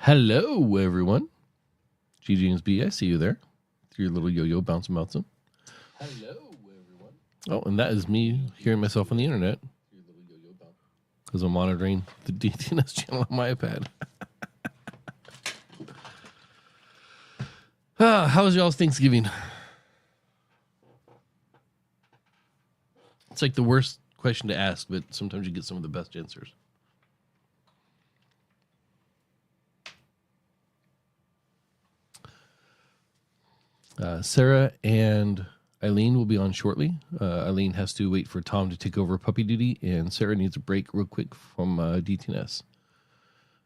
Hello, everyone. G James B, I see you there. Your little yo-yo bouncing. Hello, everyone. Oh, and that is me hearing myself on the internet because I'm monitoring the DTNS channel on my iPad. How was y'all's Thanksgiving? It's like the worst question to ask, but sometimes you get some of the best answers. Sarah and Eileen will be on shortly. Eileen has to wait for Tom to take over puppy duty, and Sarah needs a break real quick from DTNS.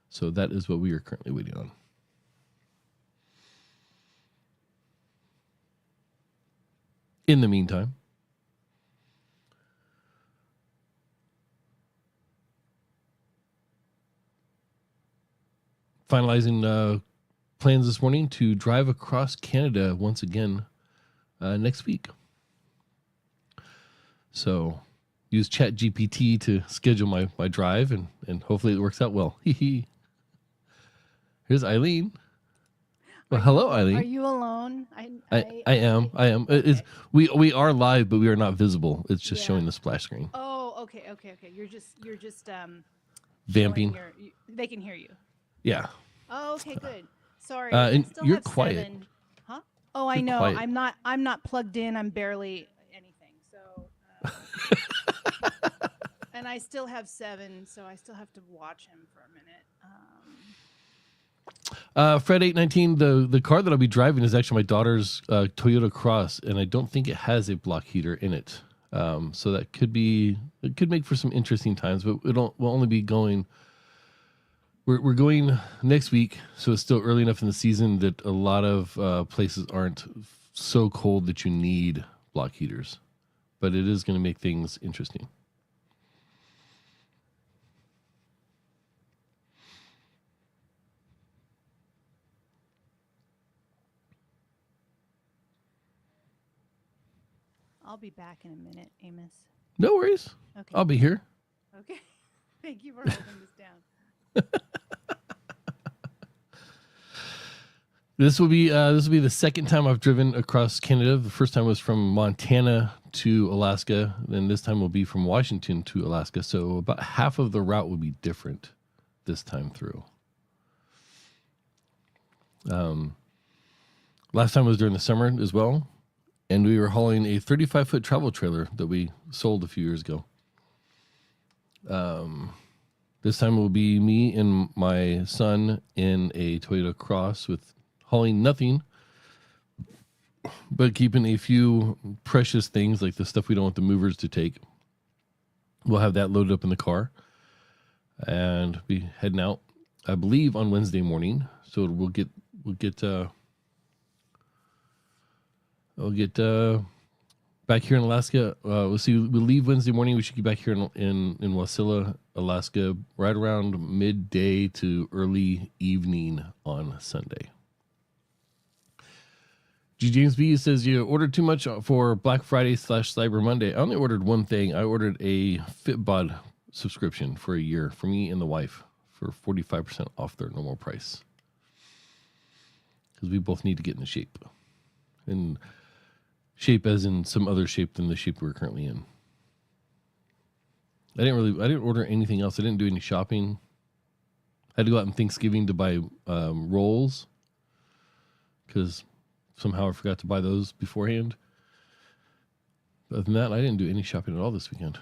So that is what we are currently waiting on. In the meantime, finalizing plans this morning to drive across Canada once again next week. So use ChatGPT to schedule my drive, and hopefully it works out well. Here's Eileen. Well, hello, Eileen. Are you alone? I am. Okay. We are live, but we are not visible. It's just showing the splash screen. Oh, okay. You're just vamping. They can hear you. Yeah. Oh, okay, good. Sorry. And you're quiet. 7. Huh? Oh, I know. Quiet. I'm not plugged in. I'm barely anything. So. And I still have 7, so I still have to watch him for a minute. Fred 819, the car that I'll be driving is actually my daughter's Toyota Cross, and I don't think it has a block heater in it. So that could make for some interesting times, but we'll only be going. We're going next week, so it's still early enough in the season that a lot of places aren't so cold that you need block heaters, but it is going to make things interesting. I'll be back in a minute, Amos. No worries. Okay. I'll be here. Okay. Thank you for holding this down. This will be the second time I've driven across Canada. The first time was from Montana to Alaska, and this time will be from Washington to Alaska. So about half of the route will be different this time through. Last time was during the summer as well, and we were hauling a 35-foot travel trailer that we sold a few years ago. This time it will be me and my son in a Toyota Cross with hauling nothing, but keeping a few precious things like the stuff we don't want the movers to take. We'll have that loaded up in the car and be heading out, I believe, on Wednesday morning. So we'll get back here in Alaska. We'll leave Wednesday morning. We should get back here in Wasilla, Alaska, right around midday to early evening on Sunday. G. James B says, you ordered too much for Black Friday / Cyber Monday. I only ordered one thing. I ordered a Fitbod subscription for a year for me and the wife for 45% off their normal price. Because we both need to get into shape. And shape as in some other shape than the shape we're currently in. I didn't order anything else. I didn't do any shopping. I had to go out on Thanksgiving to buy rolls because somehow I forgot to buy those beforehand. Other than that, I didn't do any shopping at all this weekend.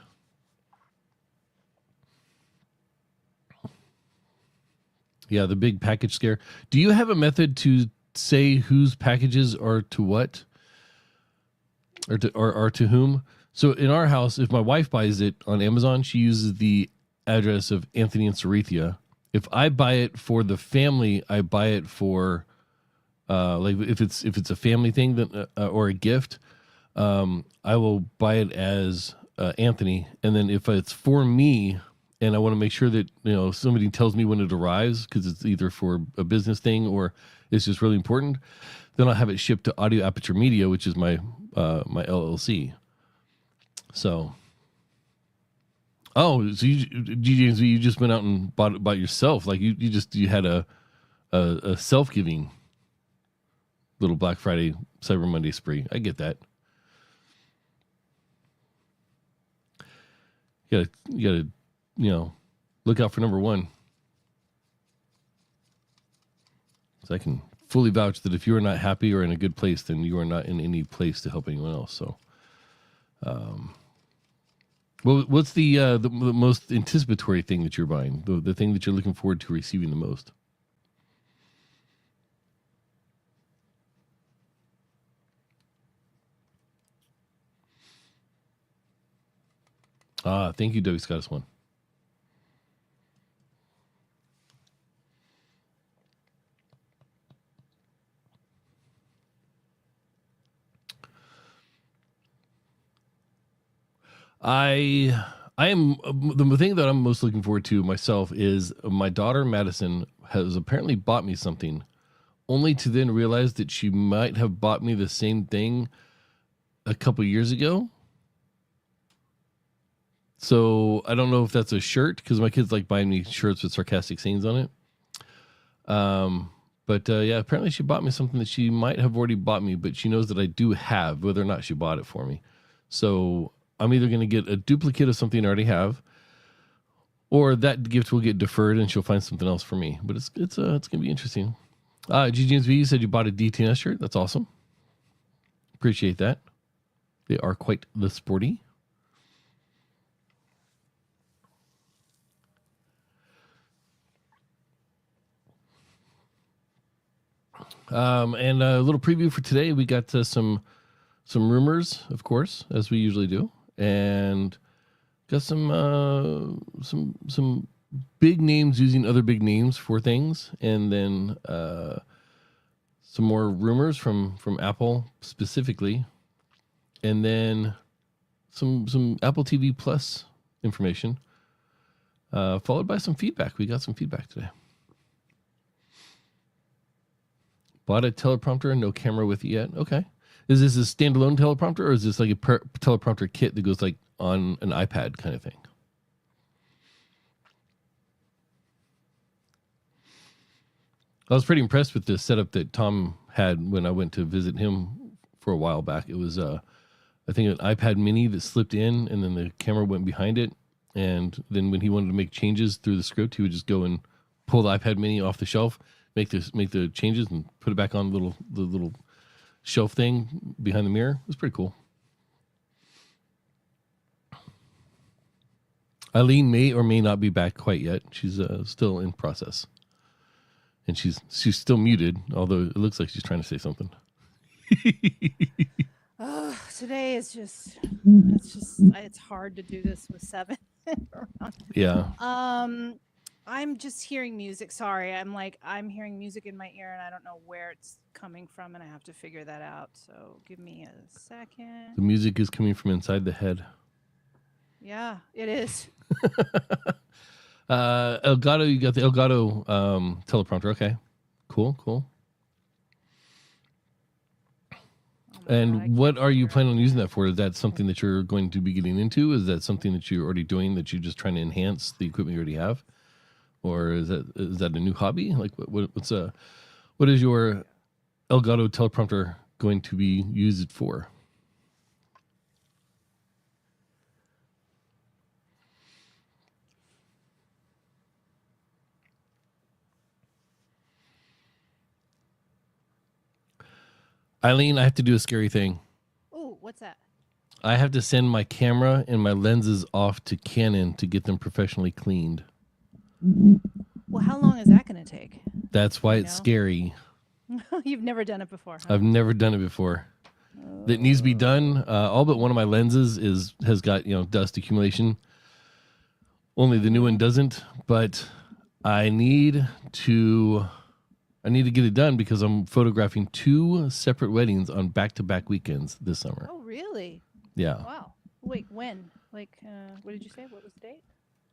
Yeah, the big package scare. Do you have a method to say whose packages are to what? Or to whom? So in our house, if my wife buys it on Amazon, she uses the address of Anthony and Sarethia. If I buy it for the family, I buy it for like if it's a family thing that or a gift, I will buy it as Anthony. And then if it's for me and I want to make sure that somebody tells me when it arrives because it's either for a business thing or it's just really important, then I'll have it shipped to Audio Aperture Media, which is my LLC. So, so you just went out and bought it by yourself. Like you had a a self-giving little Black Friday, Cyber Monday spree. I get that. You gotta, look out for number one. So I can fully vouch that if you are not happy or in a good place, then you are not in any place to help anyone else. So, what's the most anticipatory thing that you're buying? The thing that you're looking forward to receiving the most? Thank you, Doug Scottis one. I am the thing that I'm most looking forward to myself is my daughter Madison has apparently bought me something, only to then realize that she might have bought me the same thing a couple years ago. So I don't know if that's a shirt, because my kids like buying me shirts with sarcastic sayings on it. But yeah, apparently she bought me something that she might have already bought me, but she knows that I do have, whether or not she bought it for me. So I'm either going to get a duplicate of something I already have, or that gift will get deferred and she'll find something else for me. But it's going to be interesting. GGMV, you said you bought a DTNS shirt. That's awesome. Appreciate that. They are quite the sporty. And a little preview for today. We got some rumors, of course, as we usually do, and got some big names using other big names for things, and then some more rumors from Apple specifically, and then some Apple TV Plus information, followed by some feedback. We got some feedback today. Bought a teleprompter, no camera with it yet. Okay. Is this a standalone teleprompter, or is this like a teleprompter kit that goes like on an iPad kind of thing? I was pretty impressed with the setup that Tom had when I went to visit him for a while back. It was, I think, an iPad mini that slipped in, and then the camera went behind it. And then when he wanted to make changes through the script, he would just go and pull the iPad mini off the shelf, make the changes, and put it back on the little shelf thing behind the mirror. It was pretty cool. Eileen may or may not be back quite yet. She's still in process, and she's still muted, although it looks like she's trying to say something. Oh, today is it's hard to do this with 7 around. Yeah. I'm just hearing music. Sorry. I'm hearing music in my ear and I don't know where it's coming from, and I have to figure that out. So give me a second. The music is coming from inside the head. Yeah, it is. Elgato, you got the Elgato teleprompter. Okay. Cool. Oh And God, what are you planning on using that for? Is that something that you're going to be getting into? Is that something that you're already doing, that you're just trying to enhance the equipment you already have? Or is that a new hobby? Like what is your Elgato teleprompter going to be used for? Eileen, I have to do a scary thing. Oh, what's that? I have to send my camera and my lenses off to Canon to get them professionally cleaned. Well, how long is that going to take? That's why it's scary. You've never done it before. Huh? I've never done it before. That needs to be done. All but one of my lenses has got dust accumulation. Only the new one doesn't. But I need to get it done because I'm photographing 2 separate weddings on back-to-back weekends this summer. Oh, really? Yeah. Wow. Wait, when? Like, what did you say? What was the date?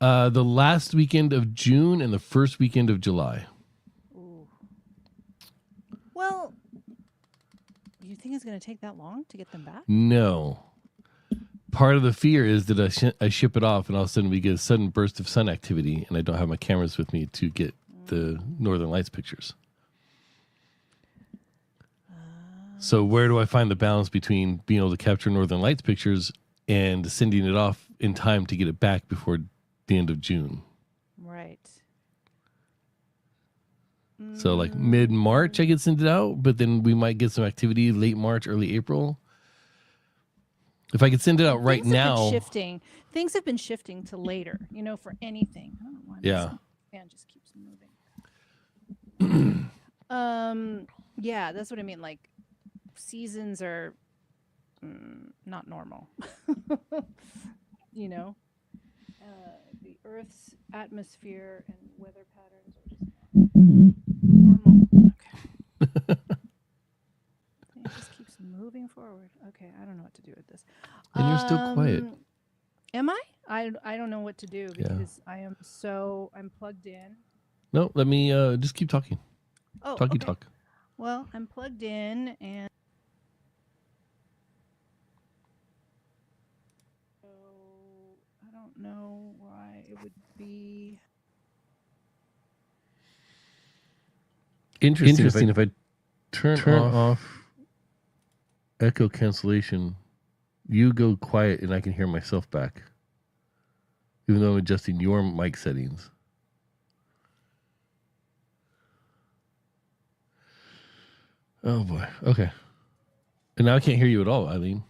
The last weekend of June and the first weekend of July. Ooh. Well, you think it's going to take that long to get them back? No. Part of the fear is that I ship it off and all of a sudden we get a sudden burst of sun activity and I don't have my cameras with me to get the Northern Lights pictures. So where do I find the balance between being able to capture Northern Lights pictures and sending it off in time to get it back before the end of June? Right. So like mid-March I could send it out, but then we might get some activity late March, early April. If I could send it out right now. Things have been shifting to later, for anything. I don't know why Yeah. my fan just keeps moving. Yeah, that's what I mean. Like seasons are not normal. The Earth's atmosphere and weather patterns are just normal. Okay. It just keeps moving forward. Okay, I don't know what to do with this. And you're still quiet. Am I? I don't know what to do because I'm plugged in. No, let me just keep talking. Oh, talk. Well, I'm plugged in and so I don't know why it would be interesting if I turn off echo cancellation, you go quiet and I can hear myself back, even though I'm adjusting your mic settings. Oh boy. Okay. And now I can't hear you at all, Eileen.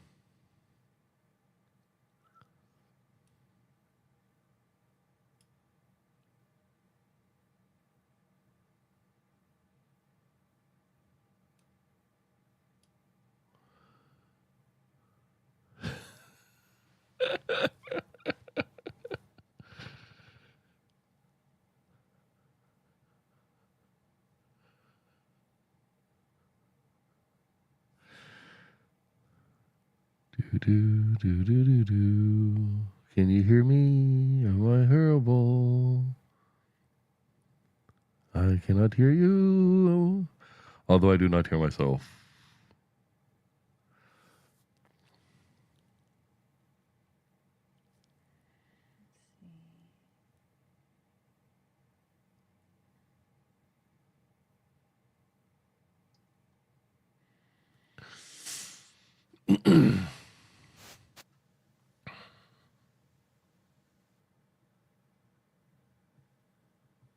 Can you hear me? Am I hearable? I cannot hear you, although I do not hear myself.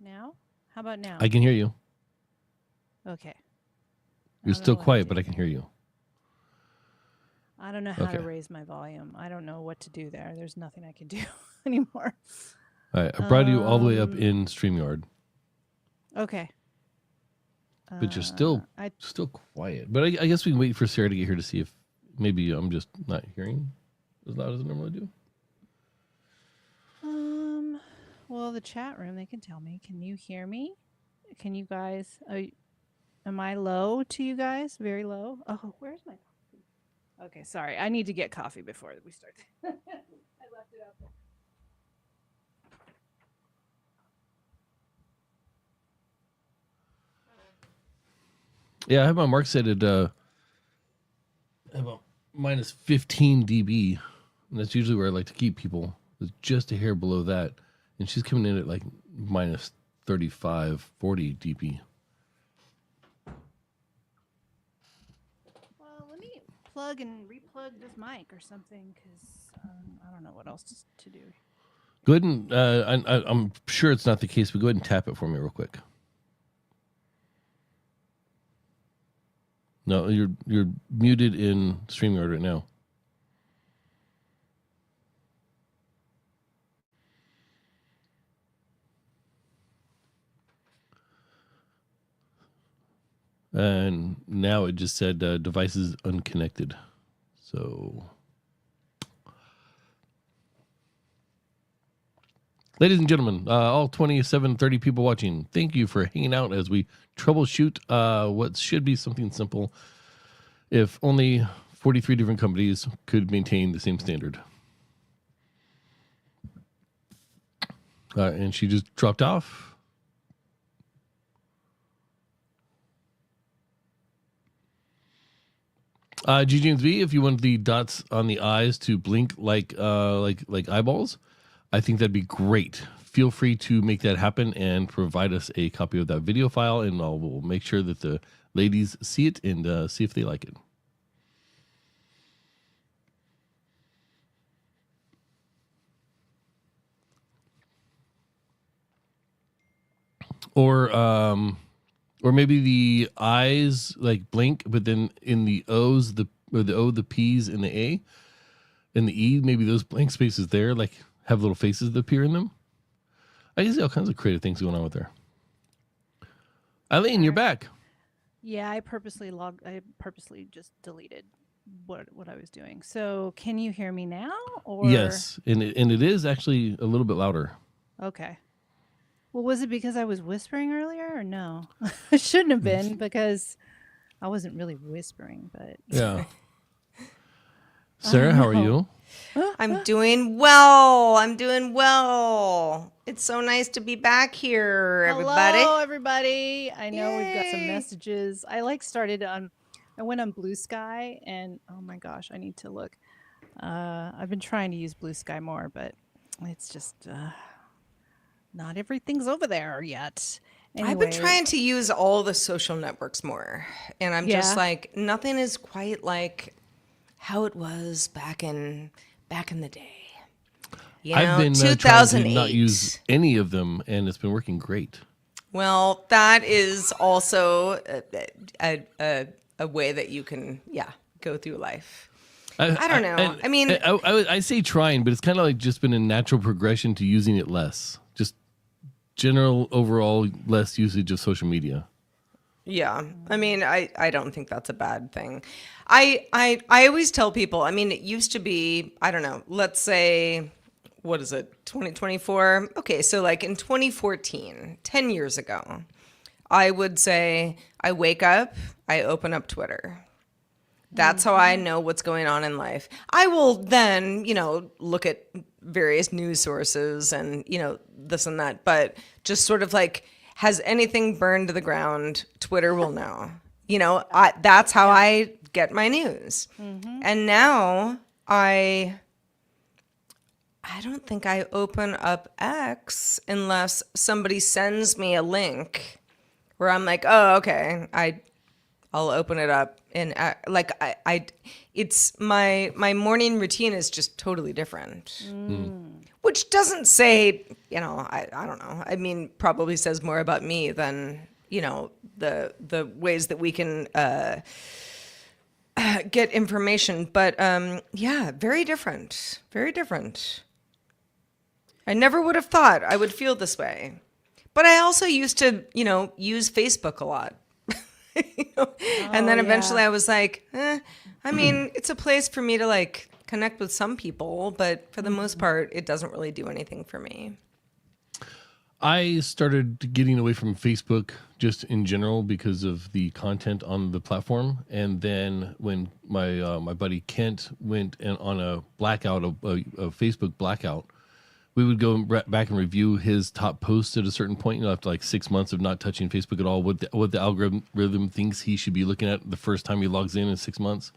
now. How about now? I can hear you. Okay. You're still quiet, but I can hear you. I don't know how to raise my volume. I don't know what to do there. There's nothing I can do anymore. All right. I brought you all the way up in StreamYard. Okay. But you're still quiet. But I guess we can wait for Sarah to get here to see if maybe I'm just not hearing as loud as I normally do. Well, the chat room, they can tell me. Can you hear me? Can you guys? Am I low to you guys? Very low? Oh, where's my coffee? Okay, sorry. I need to get coffee before we start. I left it out there. Yeah, I have my mark set at about minus 15 dB. And that's usually where I like to keep people. It's just a hair below that. And she's coming in at like minus 35, 40 dB. Well, let me plug and replug this mic or something because I don't know what else to do. Go ahead and, I'm sure it's not the case, but go ahead and tap it for me real quick. No, you're muted in StreamYard right now. And now it just said devices unconnected. So, ladies and gentlemen, all 2730 people watching, thank you for hanging out as we troubleshoot what should be something simple if only 43 different companies could maintain the same standard. And she just dropped off. G James V, if you want the dots on the eyes to blink like eyeballs, I think that'd be great. Feel free to make that happen and provide us a copy of that video file, and we'll make sure that the ladies see it and see if they like it. Or maybe the I's like blink, but then in the O's, the O, the P's, and the A, and the E, maybe those blank spaces there, like have little faces that appear in them. I can see all kinds of creative things going on with there. Eileen, you're back. Yeah, I purposely just deleted what I was doing. So, can you hear me now? Or Yes, and it is actually a little bit louder. Okay. Well, was it because I was whispering earlier, or no? It shouldn't have been because I wasn't really whispering. But Yeah. Sarah, how are you? I'm doing well. It's so nice to be back here, everybody. Hello, everybody. I know we've got some Yay. messages. I went on Blue Sky, and oh my gosh, I need to look. I've been trying to use Blue Sky more, but it's just not everything's over there yet. I've been Anyway, trying to use all the social networks more, and I'm just Yeah. like, nothing is quite like how it was back in the day. You I've know, been trying to 2008. not use any of them, and it's been working great. Well, that is also a way that you can, go through life. I don't know. I mean- I say trying, but it's kind of like just been a natural progression to using it less. Just general overall less usage of social media. Yeah. I mean, I don't think that's a bad thing. I always tell people, I mean, it used to be, I don't know, let's say, what is it, 2024? Okay, so like in 2014, 10 years ago, I would say I wake up, I open up Twitter. That's how I know what's going on in life. I will then, look at various news sources and, this and that. But just sort of like, has anything burned to the ground? Twitter will know. That's how I get my news. And now I don't think I open up X unless somebody sends me a link where I'm like, oh, okay, I'll open it up, and it's my morning routine is just totally different. Which doesn't say, I don't know. I mean, probably says more about me than, the ways that we can get information. But very different. Very different. I never would have thought I would feel this way. But I also used to, use Facebook a lot. And then eventually I was like, I mean, it's a place for me to like connect with some people, but for the most part, it doesn't really do anything for me. I started getting away from Facebook just in general because of the content on the platform. And then when my my buddy Kent went on a blackout, a Facebook blackout, we would go back and review his top posts at a certain point, after like 6 months of not touching Facebook at all, what the algorithm thinks he should be looking at the first time he logs in 6 months.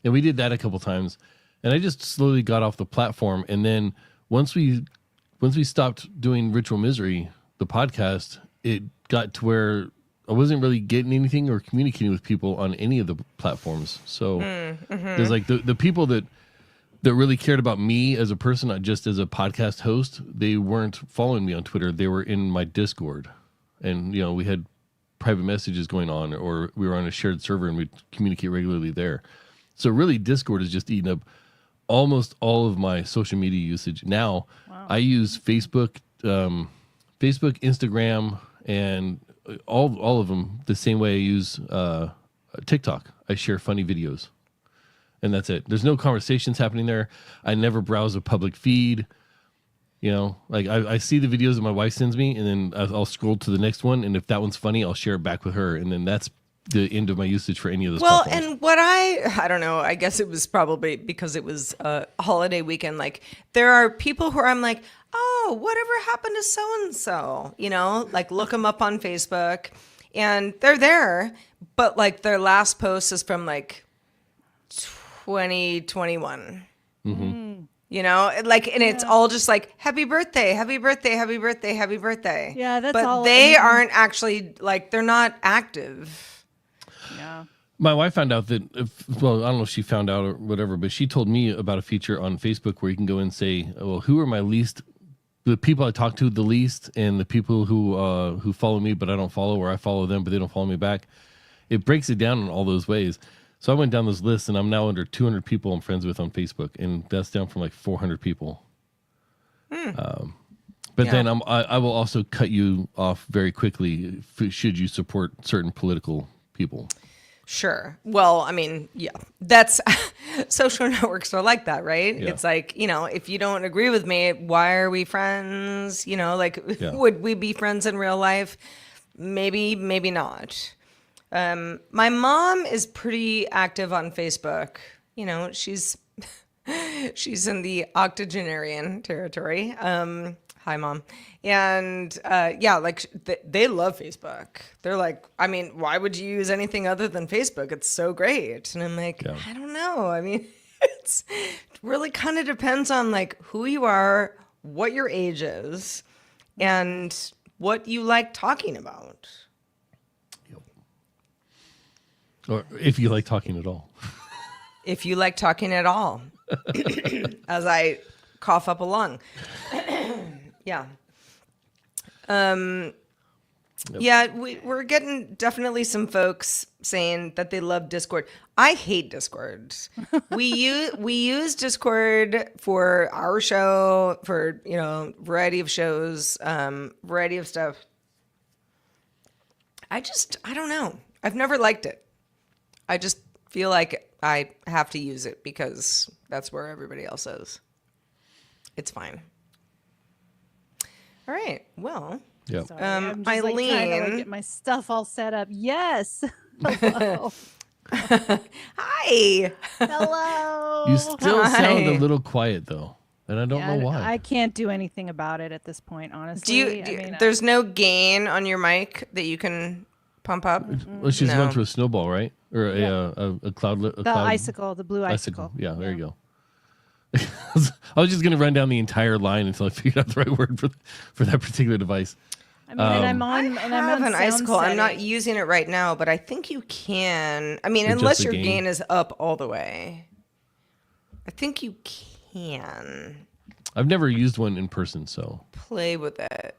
And we did that a couple times. And I just slowly got off the platform. And then once we stopped doing Ritual Misery, the podcast, it got to where I wasn't really getting anything or communicating with people on any of the platforms. So there's like the people that really cared about me as a person, not just as a podcast host, they weren't following me on Twitter. They were in my Discord. And, we had private messages going on, or we were on a shared server and we'd communicate regularly there. So really, Discord is just eating up almost all of my social media usage. Now, I use Facebook, Instagram, and all of them the same way I use TikTok. I share funny videos. And that's it. There's no conversations happening there. I never browse a public feed. Like I see the videos that my wife sends me, and then I'll scroll to the next one. And if that one's funny, I'll share it back with her. And then that's the end of my usage for any of those platforms. And what I don't know, I guess it was probably because it was a holiday weekend. Like, there are people who I'm like, oh, whatever happened to so-and-so? Like, look them up on Facebook. And they're there, but like their last post is from like 2021. And it's all just like, happy birthday, happy birthday, happy birthday, happy birthday. Yeah, that's but all. But they aren't actually, like, they're not active. Yeah. My wife found out that, I don't know if she found out or whatever, but she told me about a feature on Facebook where you can go and say, well, who are my least the people I talk to the least, and the people who follow me but I don't follow, or I follow them but they don't follow me back. It breaks it down in all those ways. So I went down this list, and I'm now under 200 people I'm friends with on Facebook, and that's down from like 400 people. But Yeah. then I will also cut you off very quickly should you support certain political people. Sure. Well, I mean, yeah, that's social networks are like that, right? Yeah. It's like, if you don't agree with me, why are we friends? Like, Yeah. would we be friends in real life? Maybe, maybe not. My mom is pretty active on Facebook. She's she's in the octogenarian territory. Hi, Mom. And they love Facebook. They're like, I mean, why would you use anything other than Facebook? It's so great. And I'm like, Yeah. I don't know. I mean, it really kind of depends on like who you are, what your age is, and what you like talking about. Or if you like talking at all. If you like talking at all, as I cough up a lung. Yeah. Yeah, we're getting definitely some folks saying that they love Discord. I hate Discord. we use Discord for our show, for variety of shows, variety of stuff. I don't know. I've never liked it. I just feel like I have to use it because that's where everybody else is. It's fine. All right. Well, Yeah. Sorry, I'm just, trying to Eileen. get my stuff all set up. Yes. Hello. Hi. Hello. You still Hi. sound a little quiet though, and I don't Yeah, know why. I can't do anything about it at this point, honestly. There's no gain on your mic that you can pump up? Well, she's No. going through a snowball, right? Or Yeah. a cloud. the icicle, the blue icicle. Yeah, there you go. I was just going to run down the entire line until I figured out the right word for that particular device. I mean, and I'm on, I and I'm have on an sound icicle. I'm not setting. using it right now, but I think you can. I mean, Adjust unless the your gain. gain is up all the way. I think you can I've never used one in person, so play with it.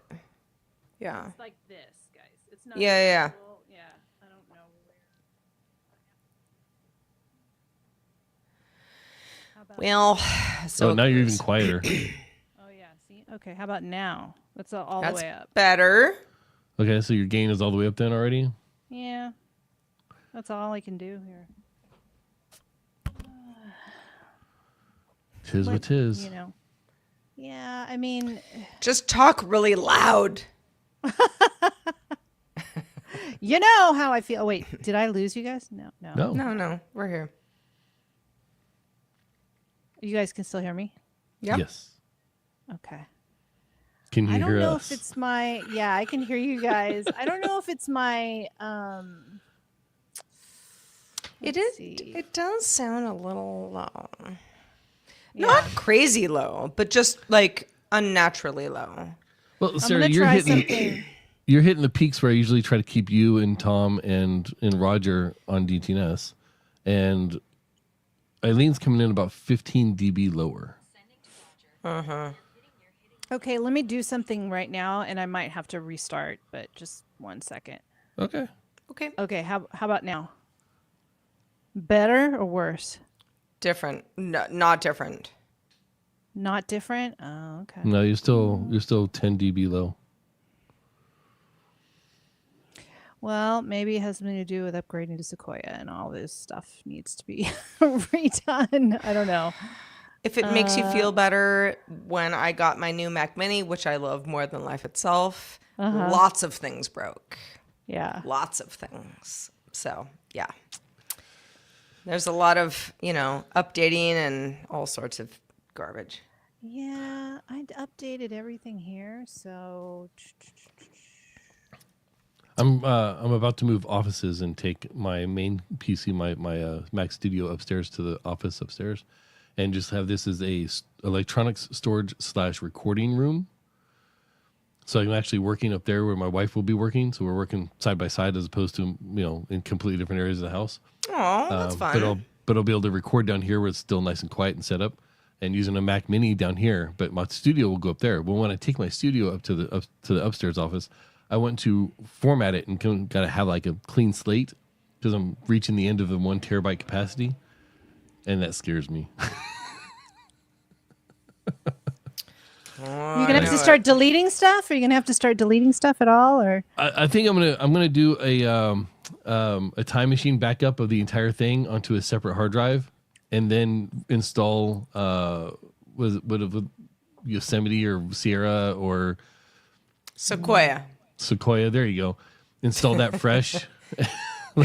Yeah. It's like this, guys. It's not. Yeah, yeah. visible. Yeah. I don't know where. How about? Well, so oh, now you're it even goes. quieter. Oh yeah. See. Okay. How about now? That's all the That's way up. better. Okay, so your gain is all the way up then already. Yeah. That's all I can do here. Tis what But, tis. You know. Yeah. I mean, Just talk really loud. you know how I feel. Oh, wait, did I lose you guys? No. No. No, we're here. You guys can still hear me? Yep. Yes. Okay. Can you I don't hear know us? if it's my I can hear you guys. I don't know if it's my It let's is. see. It does sound a little low. Yeah. Not crazy low, but just like unnaturally low. Well, I'm Sarah, gonna you're try hitting something. you're hitting the peaks where I usually try to keep you and Tom and Roger on DTNS, and Eileen's coming in about 15 dB lower. Okay, let me do something right now and I might have to restart, but just 1 second. Okay. Okay. Okay, how about now? Better or worse? Different. No, not different. Not different? Oh, okay. No, you're still 10 dB low. Well, maybe it has something to do with upgrading to Sequoia and all this stuff needs to be redone. I don't know. If it makes you feel better, when I got my new Mac Mini, which I love more than life itself, lots of things broke. Yeah. Lots of things. So, yeah. There's a lot of, updating and all sorts of garbage. Yeah, I updated everything here, so I'm about to move offices and take my main PC, my Mac Studio upstairs to the office upstairs, and just have this as a electronics storage / recording room. So I'm actually working up there where my wife will be working. So we're working side by side as opposed to in completely different areas of the house. Oh, that's fun. But I'll be able to record down here where it's still nice and quiet and set up, and using a Mac Mini down here, but my studio will go up there. Well, when I take my studio up to the upstairs office, I want to format it and got to have like a clean slate because I'm reaching the end of the 1 terabyte capacity, and that scares me. You're gonna have to start deleting stuff. Are you gonna have to start deleting stuff at all, or? I think I'm gonna do a time machine backup of the entire thing onto a separate hard drive, and then install with Yosemite or Sierra or Sequoia. There you go. Install that fresh.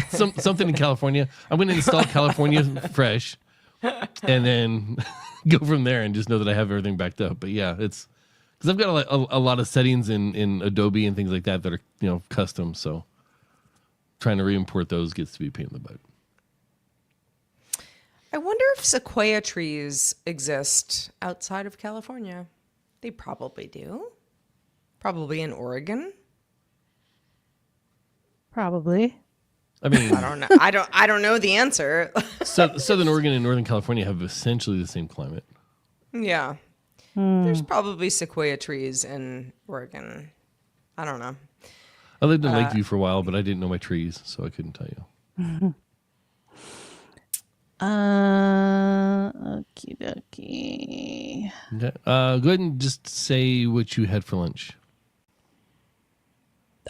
Something in California. I'm going to install California fresh, and then go from there and just know that I have everything backed up. But yeah, it's because I've got a lot of settings in Adobe and things like that are custom. So trying to re-import those gets to be a pain in the butt. I wonder if sequoia trees exist outside of California. They probably do. Probably in Oregon. Probably. I mean, I don't know. I don't know the answer. Southern Oregon and Northern California have essentially the same climate. Yeah. There's probably sequoia trees in Oregon. I don't know. I lived in Lakeview for a while, but I didn't know my trees, so I couldn't tell you. Okie dokie. Okay. Go ahead and just say what you had for lunch.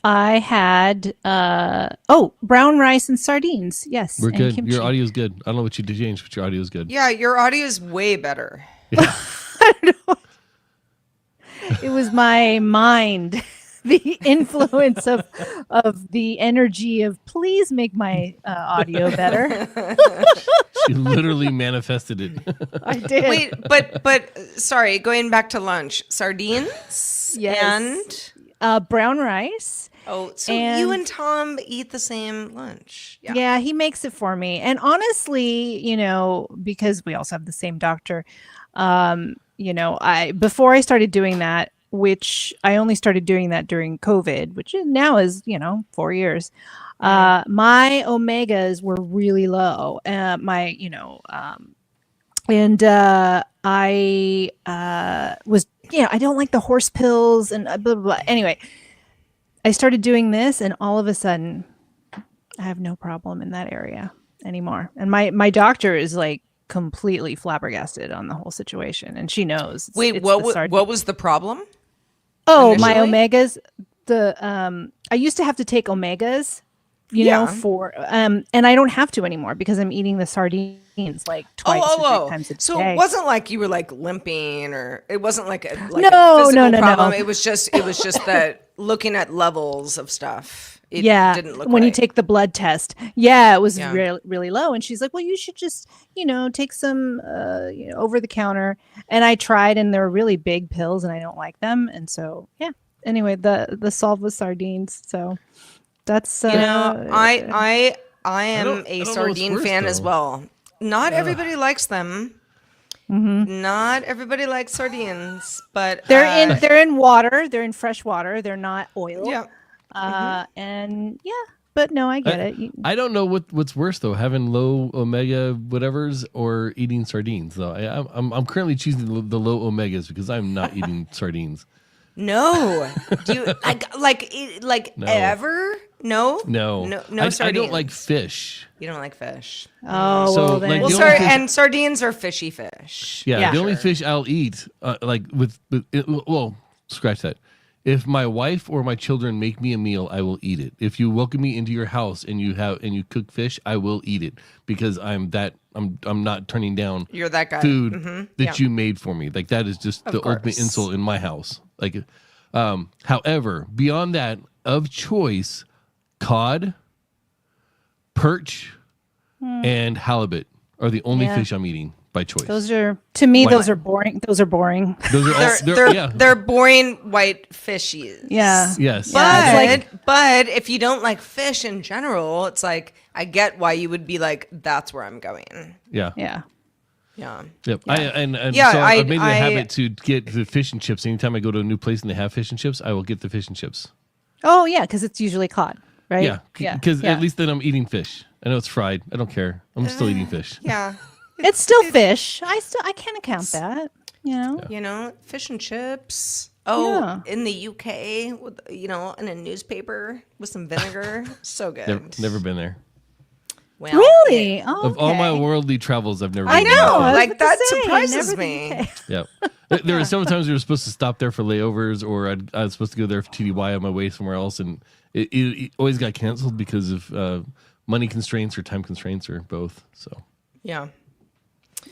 I had brown rice and sardines. Yes, We're and good. kimchi. Your audio's good. I don't know what you did change, but your audio's good. Yeah, your audio is way better. It was my mind, the influence of the energy of please make my audio better. She literally manifested it. I did. Wait, but sorry, going back to lunch. Sardines? Yes. And Brown rice. so And- you and Tom eat the same lunch. Yeah, he makes it for me. And honestly, because we also have the same doctor, before I started doing that, which I only started doing that during COVID, which now is, 4 years. My omegas were really low. I was, I don't like the horse pills and blah, blah, blah. Anyway, I started doing this, and all of a sudden I have no problem in that area anymore. And my doctor is like completely flabbergasted on the whole situation, and she knows. Wait, it's what was the problem? Oh, my initially? omegas. I used to have to take omegas, for and I don't have to anymore because I'm eating the sardines like twice or 3 times a day. So it wasn't like you were like limping, or it wasn't like a No, physical no. problem. It was just that looking at levels of stuff. It didn't look when you right. take the blood test, it was Yeah. really, really low. And she's like, well, you should just, take some, over the counter. And I tried, and they're really big pills, and I don't like them. And so, anyway, the solve was sardines. So that's, I am don't a know what's sardine worse, fan as though. well. Not everybody likes them. Mm-hmm. Not everybody likes sardines, but they're in water. They're in fresh water. They're not oil. yeah. And but no, I get it. I don't know what's worse though, having low omega whatevers or eating sardines. Though I'm currently choosing the low omegas because I'm not eating sardines. No. Do you No. ever? No. No, No I don't like sardines. fish. You don't like fish. Oh, So, well then. like, Well, the only fish- and sardines are fishy fish. Yeah, Yeah. the only fish I'll eat, well, scratch that. If my wife or my children make me a meal, I will eat it. If you welcome me into your house and you cook fish, I will eat it because I'm not turning down You're that guy. food that Yeah. you made for me. Like that is just the ultimate course. insult in my house. Like, however, beyond that, of choice, cod, perch, and halibut are the only Yeah. fish I'm eating by choice. Those are to me. Why Those not? are boring. Those are boring. Those are all. They're boring white fishies. Yeah. Yes. Yeah, it's But if you don't like fish in general, it's like I get why you would be like, that's where I'm going. Yeah. Yeah. Yeah. Yep. Yeah, So I've made it a I- habit to get the fish and chips. Anytime I go to a new place and they have fish and chips, I will get the fish and chips. Oh yeah, because it's usually cod, right? Yeah. Because yeah. at least then I'm eating fish. I know it's fried. I don't care. I'm still eating fish. Yeah. It's still fish. I can't account that. You know. You know, fish and chips. Oh, Yeah. in the UK, with, you know, in a newspaper with some vinegar. So good. Never been there. Well, Really? yeah. Oh, Of all my okay. worldly travels, I've never I been to know. the UK. I was Like, about to that say, surprises never the me. UK. Yeah. There were several times we were supposed to stop there for layovers, or I was supposed to go there for TDY on my way somewhere else, and it always got canceled because of money constraints or time constraints or both. So Yeah.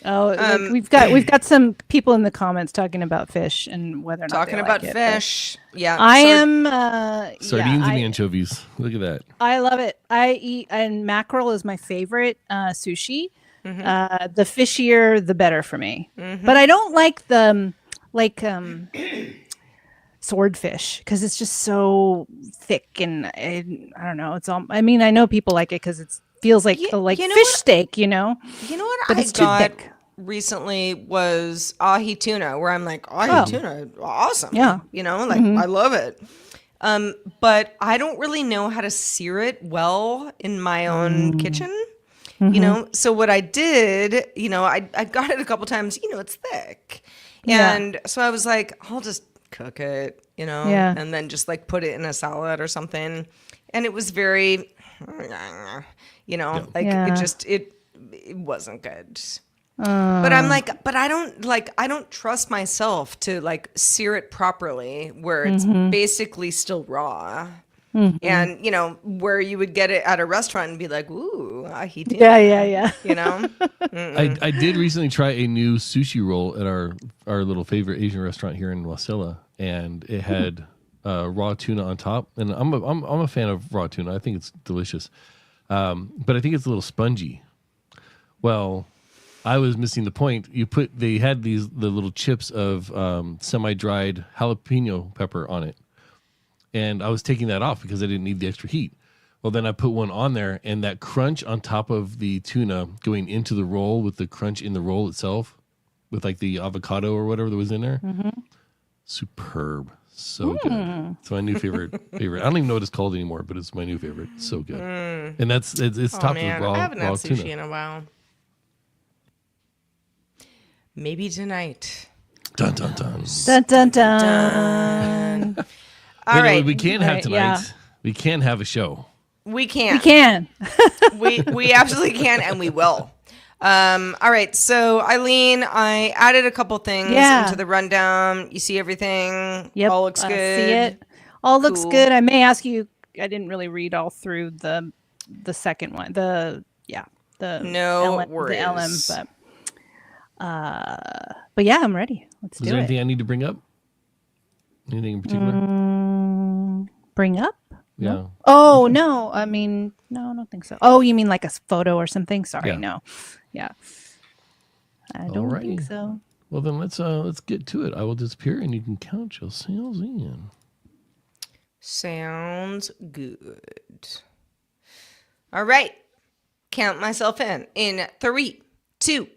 Oh, like we've got some people in the comments talking about fish and whether or not Talking they about like it, but fish. Yeah. I so- am sardines and I anchovies. Look at that. I love it. I eat, and mackerel is my favorite sushi. The fishier, the better for me. But I don't like the swordfish because it's just so thick and I don't know. It's all. I mean, I know people like it because it feels like you like know fish what? steak, you know. You know what But I it's too got thick. recently was ahi tuna, where I'm like, ahi Oh. tuna, awesome. Yeah. You know, like I love it. But I don't really know how to sear it well in my own kitchen. You know, so what I did, you know, I got it a couple times, you know, it's thick. Yeah. And so I was like, I'll just cook it, you know, Yeah. and then just like put it in a salad or something. And it was very, you know, like Yeah. it wasn't good. But I'm like, but I don't trust myself to like sear it properly where it's basically still raw. And, you know, where you would get it at a restaurant and be like, ooh, ahi tuna. Yeah. You know? I did recently try a new sushi roll at our little favorite Asian restaurant here in Wasilla, and it had raw tuna on top. And I'm a fan of raw tuna. I think it's delicious, but I think it's a little spongy. Well, I was missing the point. They had the little chips of semi-dried jalapeno pepper on it, and I was taking that off because I didn't need the extra heat. Well, then I put one on there, and that crunch on top of the tuna going into the roll with the crunch in the roll itself, with like the avocado or whatever that was in there, superb, so good. It's my new favorite. I don't even know what it's called anymore, but it's my new favorite. So good, and it's Oh topped man, with I haven't had raw sushi tuna. in a while. Maybe tonight. Dun dun dun. Dun dun dun. All Wait, right, we can have Right, tonight. yeah. We can have a show. we can. We can. we absolutely can, and we will. All right, so Eileen, I added a couple things Yeah. into the rundown. You see everything? Yep. All looks I good. See it. All looks Cool. good. I may ask you. I didn't really read all through the second one. The No LM, worries. The LM, but yeah, I'm ready. Let's Is do there it. anything I need to bring up? Anything in particular? Bring up? Yeah. Oh no, I mean no, I don't think so. Oh, you mean like a photo or something? Sorry, Yeah. no. Yeah, I don't think Alrighty. so. Well, then let's get to it. I will disappear, and you can count your sales in. Sounds good. All right. Count myself in 3, 2.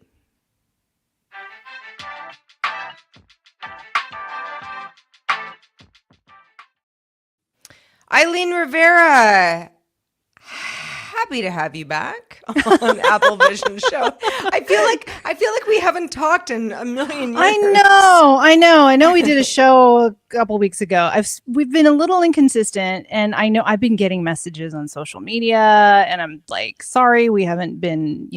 Eileen Rivera, happy to have you back on Apple Vision Show. I feel like we haven't talked in a million years. I know. We did a show a couple weeks ago. We've been a little inconsistent, and I know I've been getting messages on social media, and I'm like, sorry, we haven't been.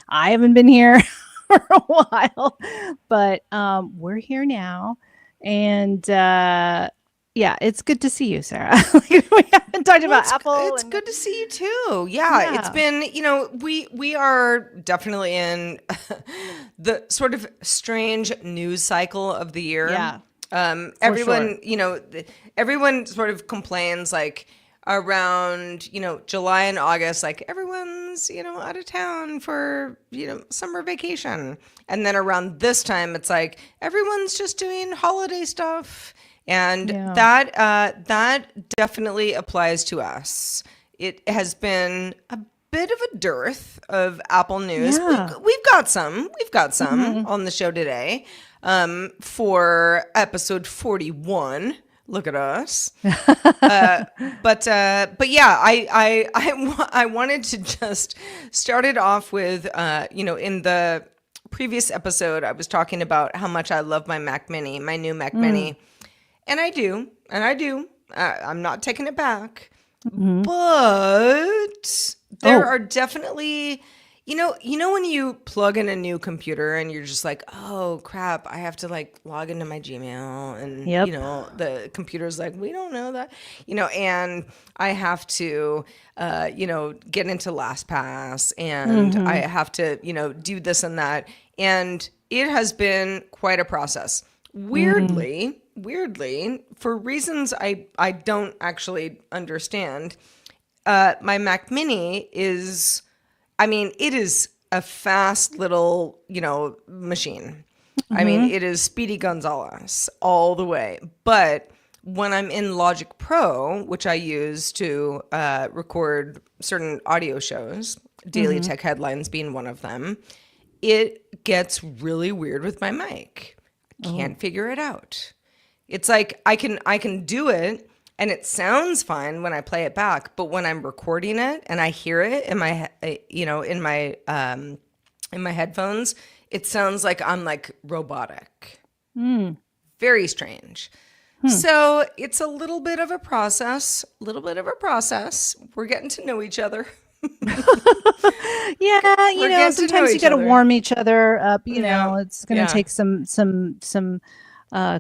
I haven't been here for a while, but we're here now, and yeah, it's good to see you, Sarah. We haven't talked about Apple. It's good to see you too. Yeah, it's been, we are definitely in the sort of strange news cycle of the year. Yeah, everyone, everyone sort of complains like around, July and August, like everyone's, out of town for, summer vacation. And then around this time, it's like everyone's just doing holiday stuff. And that definitely applies to us. It has been a bit of a dearth of Apple news. Yeah. We've got some on the show today for episode 41. Look at us. But yeah, I wanted to just start it off with, in the previous episode, I was talking about how much I love my Mac Mini, my new Mac Mini. And I do. I'm not taking it back. But there are definitely, when you plug in a new computer and you're just like, oh crap, I have to like log into my Gmail, and Yep. the computer's like, we don't know that, and I have to get into LastPass, and I have to do this and that, and it has been quite a process. Weirdly, for reasons I don't actually understand, my Mac Mini is, it is a fast little, machine. I mean, it is Speedy Gonzalez all the way. But when I'm in Logic Pro, which I use to record certain audio shows, Daily Tech Headlines being one of them, it gets really weird with my mic. I can't figure it out. It's like I can do it and it sounds fine when I play it back, but when I'm recording it and I hear it in my in my headphones, it sounds like I'm like robotic. Very strange. So it's a little bit of a process. We're getting to know each other. Yeah, We're getting to sometimes know you each got to other. warm each other up. Yeah. It's going to Yeah. take some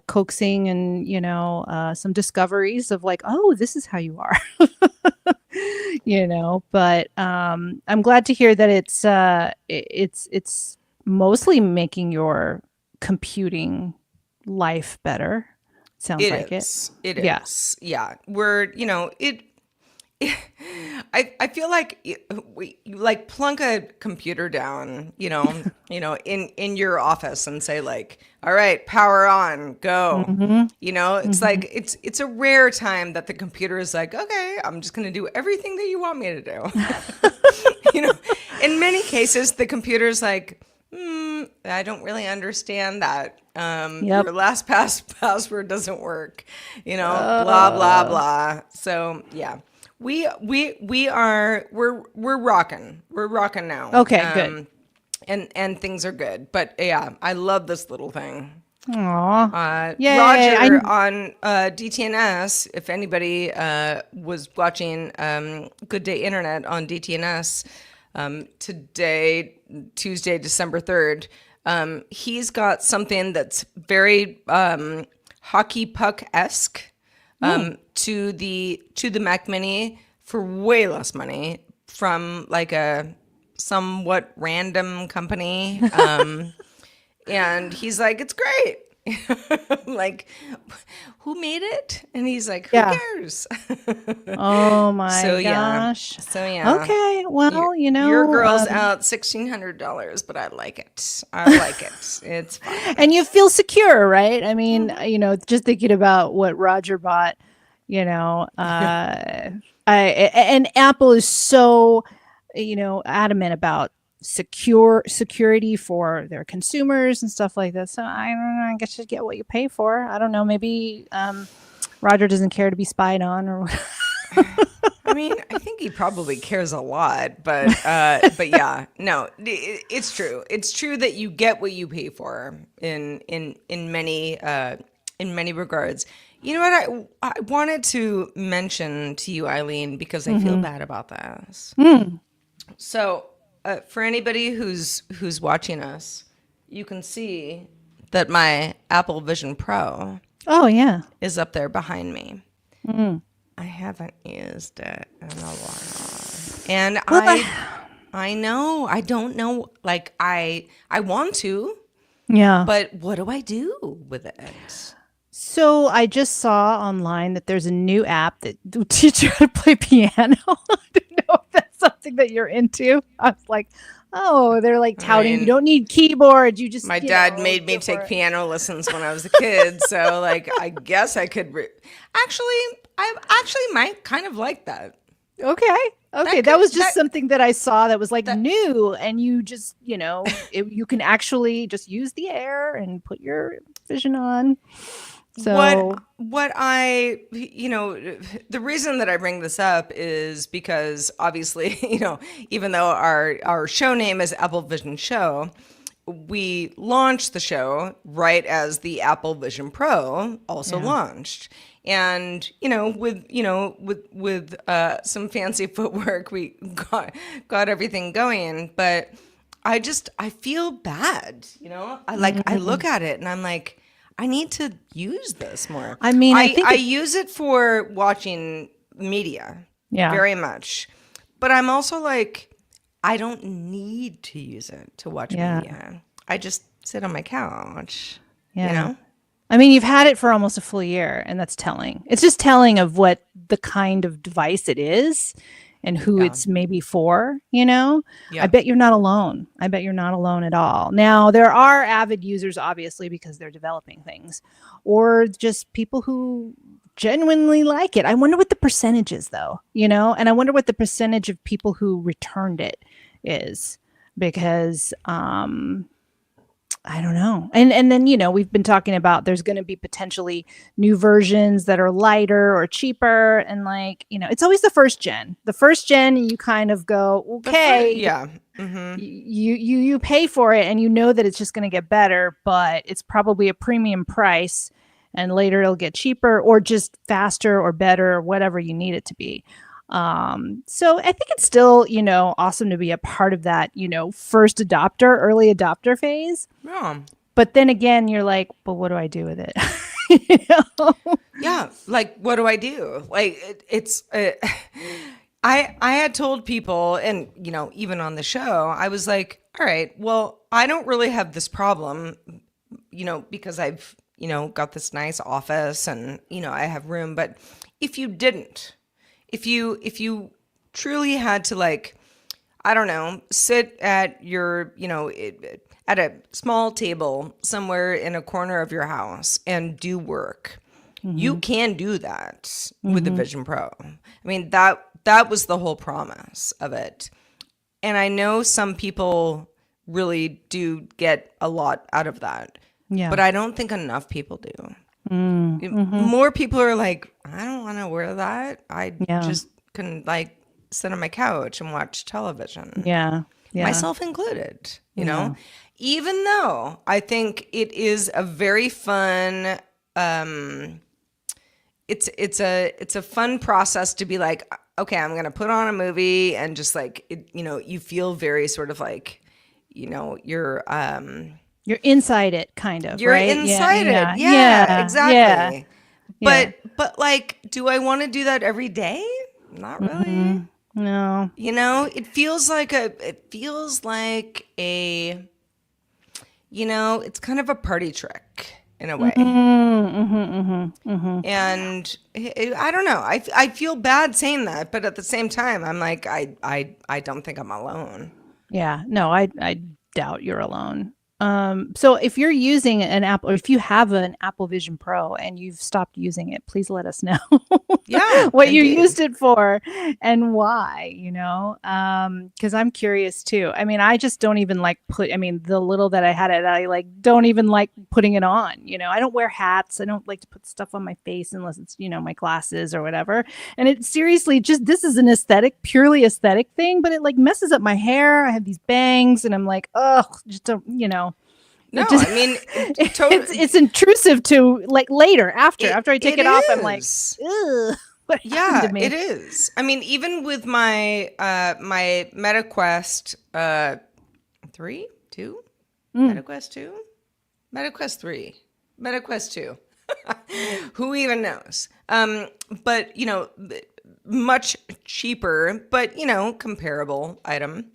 coaxing and some discoveries of like, oh, this is how you are. But I'm glad to hear that it's mostly making your computing life better. Sounds like it. It Yeah. is. Yeah. We're, I feel like you like plunk a computer down, in your office and say like, all right, power on, go. It's like it's a rare time that the computer is like, okay, I'm just gonna do everything that you want me to do. In many cases, the computer's like, I don't really understand that. Yep. Your last password doesn't work. Blah blah blah. So yeah. We're rocking. We're rocking now. Okay, good. And things are good. But yeah, I love this little thing. Aw. Yay, Roger on DTNS, if anybody was watching Good Day Internet on DTNS today, Tuesday, December 3rd, he's got something that's very hockey puck-esque. To the Mac Mini for way less money from like a somewhat random company. And he's like, it's great. Like, who made it? And he's like, who Yeah. cares? Oh my So, yeah. gosh. So yeah. Okay. Well, Your girl's out $1,600, but I like it. It's fine. and you feel secure, right? I mean, just thinking about what Roger bought, and Apple is so, adamant about security for their consumers and stuff like that. So I don't know. I guess you get what you pay for. I don't know. Maybe Roger doesn't care to be spied on, or. I mean, I think he probably cares a lot, but yeah, no, it's true. It's true that you get what you pay for in many regards. You know what? I wanted to mention to you, Eileen, because I feel bad about this. So, for anybody who's watching us, you can see that my Apple Vision Pro Oh yeah. is up there behind me. I haven't used it in a while, and I know I don't know. Like I want to, Yeah. but what do I do with it? So I just saw online that there's a new app that will teach you how to play piano. I don't know if that's something that you're into. I was like, oh, they're like touting mean, you don't need keyboards. You just My dad made me go for take it. piano lessons when I was a kid, so like I guess I could. I actually might kind of like that. Okay. That could- was just that- something that I saw that was like new, and you just you can actually just use the Air and put your Vision on. So what I, the reason that I bring this up is because obviously, even though our show name is Apple Vision Show, we launched the show right as the Apple Vision Pro also launched. And, with some fancy footwork, we got everything going. But I feel bad, I look at it and I'm like, I need to use this more. I mean, I use it for watching media very much. But I'm also like, I don't need to use it to watch media. I just sit on my couch, I mean, you've had it for almost a full year, and that's telling. It's just telling of what the kind of device it is and who it's maybe for, Yeah. I bet you're not alone. I bet you're not alone at all. Now, there are avid users, obviously, because they're developing things, or just people who genuinely like it. I wonder what the percentage is, though, and I wonder what the percentage of people who returned it is, because I don't know. And then, we've been talking about there's going to be potentially new versions that are lighter or cheaper. And it's always the first gen. The first gen, you kind of go, okay. You pay for it and you know that it's just going to get better, but it's probably a premium price. And later it'll get cheaper or just faster or better or whatever you need it to be. So I think it's still, awesome to be a part of that, first adopter, early adopter phase. Yeah. But then again, you're like, well, what do I do with it? Yeah. Like, what do I do? Like, I had told people, and, even on the show, I was like, all right, well, I don't really have this problem, because I've, got this nice office and, I have room. But if you didn't, if you truly had to I don't know, sit at your, at a small table somewhere in a corner of your house and do work, you can do that with the Vision Pro. I mean, that was the whole promise of it. And I know some people really do get a lot out of that. Yeah. But I don't think enough people do. More people are like, I don't want to wear that. I just can sit on my couch and watch television. Yeah. Myself included, even though I think it is a very fun, it's a fun process to be like, okay, I'm going to put on a movie and just you feel very sort of you're inside it, kind of. You're right? inside it. Yeah, exactly. Yeah. But do I want to do that every day? Not really. No. It feels like it's kind of a party trick in a way. And I don't know. I feel bad saying that, but at the same time, I'm like, I don't think I'm alone. Yeah. No, I doubt you're alone. So if you're using an Apple, or if you have an Apple Vision Pro and you've stopped using it, please let us know what you used it for and why, because I'm curious too. I mean, I just don't even the little that I had it, I don't even like putting it on, I don't wear hats. I don't like to put stuff on my face unless it's, my glasses or whatever. And it seriously this is an purely aesthetic thing, but it messes up my hair. I have these bangs and I'm like, oh, just don't, No, I mean, it's intrusive to later after I take it off. I'm like, ugh, what happened to me? It is. I mean, even with my my MetaQuest 3, 2, MetaQuest 2, MetaQuest 3, MetaQuest 2. Who even knows? But much cheaper, but comparable item.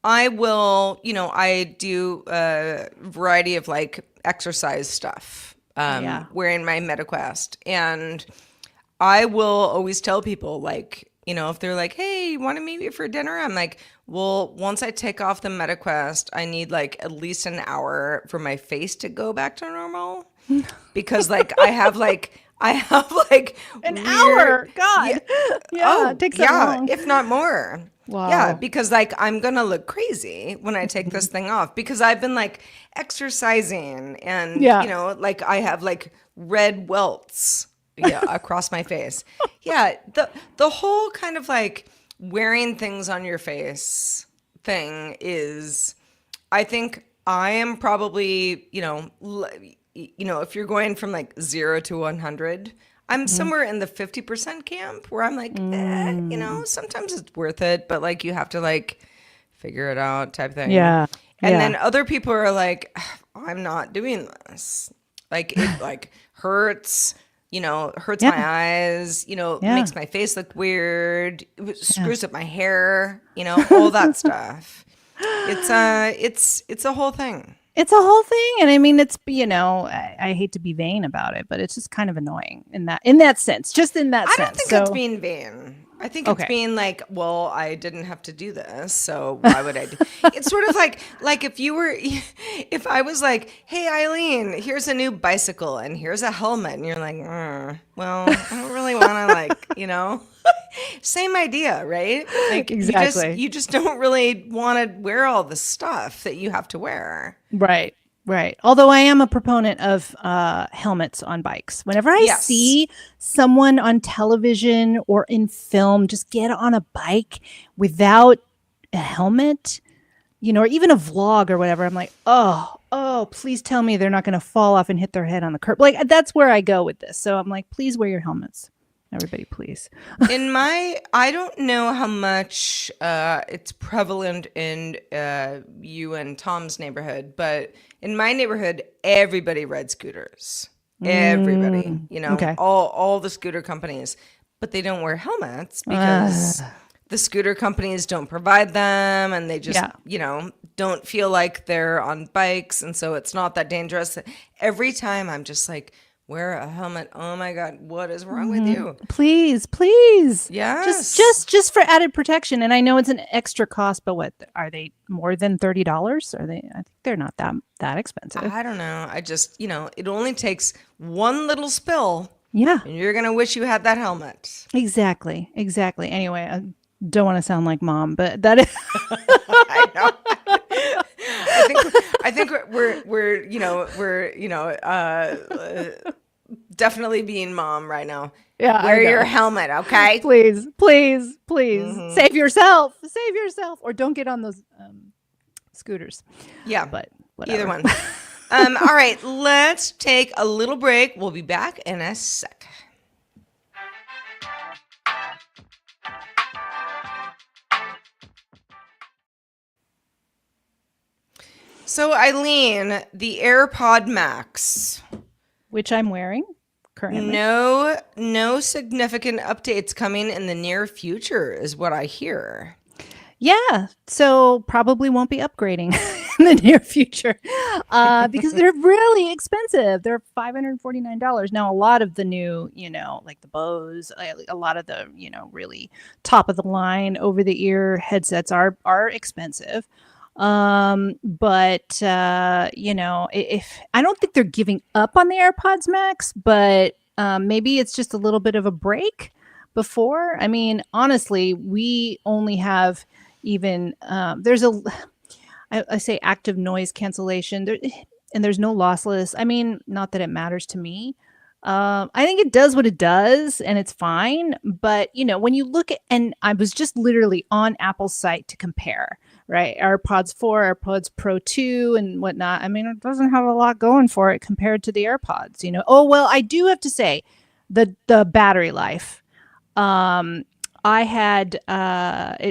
I will, I do a variety of exercise stuff wearing my MetaQuest. And I will always tell people if they're like, hey, you want to meet me for dinner? I'm like, well, once I take off the MetaQuest, I need at least an hour for my face to go back to normal. Because I have I have like An weird, hour. God. Yeah. Yeah. Oh, It takes that long. if not more. Wow. Yeah, because like I'm gonna look crazy when I take this thing off because I've been like exercising and Yeah. you know, like I have like red welts across my face. Yeah, the whole kind of like wearing things on your face thing is I think I am probably, if you're going from like 0 to 100, I'm somewhere in the 50% camp where I'm like, sometimes it's worth it, but like you have to like figure it out type thing. Yeah. And Yeah. then other people are like, I'm not doing this. Like it like hurts, hurts Yeah. my eyes, Yeah. makes my face look weird, it screws up my hair, all that stuff. It's a whole thing. It's a whole thing. And I mean, it's, I hate to be vain about it, but it's just kind of annoying in that sense, just in that I sense. don't think So, it's being vain. I think Okay. it's being like, well, I didn't have to do this, so why would I do? It's sort of like if I was like, hey, Eileen, here's a new bicycle and here's a helmet, and you're like, well, I don't really want to same idea, right? Like Exactly. you just don't really want to wear all the stuff that you have to wear. Right. Right. Although I am a proponent of helmets on bikes. Whenever I Yes. see someone on television or in film just get on a bike without a helmet, or even a vlog or whatever, I'm like, oh, please tell me they're not going to fall off and hit their head on the curb. Like that's where I go with this. So I'm like, please wear your helmets. Everybody, please. I don't know how much it's prevalent in you and Tom's neighborhood, but in my neighborhood, everybody rides scooters. Everybody, okay. all the scooter companies, but they don't wear helmets because the scooter companies don't provide them, and they just, don't feel like they're on bikes, and so it's not that dangerous. Every time I'm just like, wear a helmet. Oh my God, what is wrong with you? Please. Yes. Just for added protection. And I know it's an extra cost, but what are they more than $30? Are they? I think they're not that expensive. I don't know. I just, it only takes one little spill Yeah, and you're going to wish you had that helmet. exactly. Anyway, I don't want to sound like mom, but that is I know. I think we're definitely being mom right now. yeah. I Wear know. your helmet, okay? Please. Save yourself, or don't get on those scooters. Yeah. But whatever. Either one. All right, let's take a little break. We'll be back in a sec. So, Eileen, the AirPod Max. Which I'm wearing currently. No significant updates coming in the near future is what I hear. Yeah, so probably won't be upgrading in the near future because they're really expensive. They're $549. Now, a lot of the new, like the Bose, a lot of the, really top of the line over the ear headsets are expensive. But if I don't think they're giving up on the AirPods Max, but maybe it's just a little bit of a break before. I mean, honestly, we only have even I say active noise cancellation there, and there's no lossless. I mean, not that it matters to me. I think it does what it does and it's fine. But, when you look at, and I was just literally on Apple's site to compare, right? AirPods 4, AirPods Pro 2 and whatnot. I mean, it doesn't have a lot going for it compared to the AirPods, Oh, well, I do have to say the battery life. I had,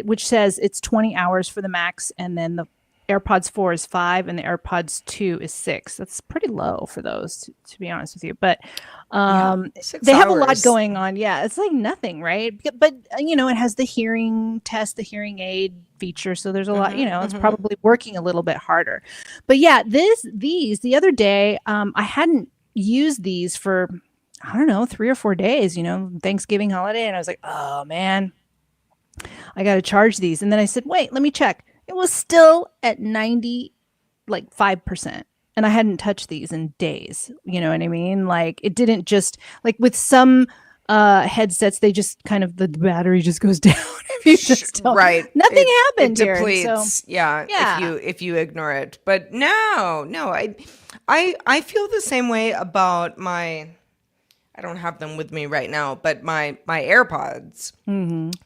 which says it's 20 hours for the Max, and then the AirPods 4 is 5 and the AirPods 2 is 6. That's pretty low for those, to be honest with you. But they have a lot hours. going on. Yeah, it's like nothing, right? But it has the hearing test, the hearing aid feature. So there's a lot, it's probably working a little bit harder. But yeah, the other day, I hadn't used these for, I don't know, 3 or 4 days, Thanksgiving holiday. And I was like, oh man, I got to charge these. And then I said, wait, let me check. It was still at 95%. And and I hadn't touched these in days. You know what I mean? Like it didn't just like with some headsets, they just kind of the battery just goes down if you just don't. Right. Nothing It happened here. So depletes. Yeah. Yeah. If you ignore it. But no, I feel the same way about I don't have them with me right now, but my AirPods.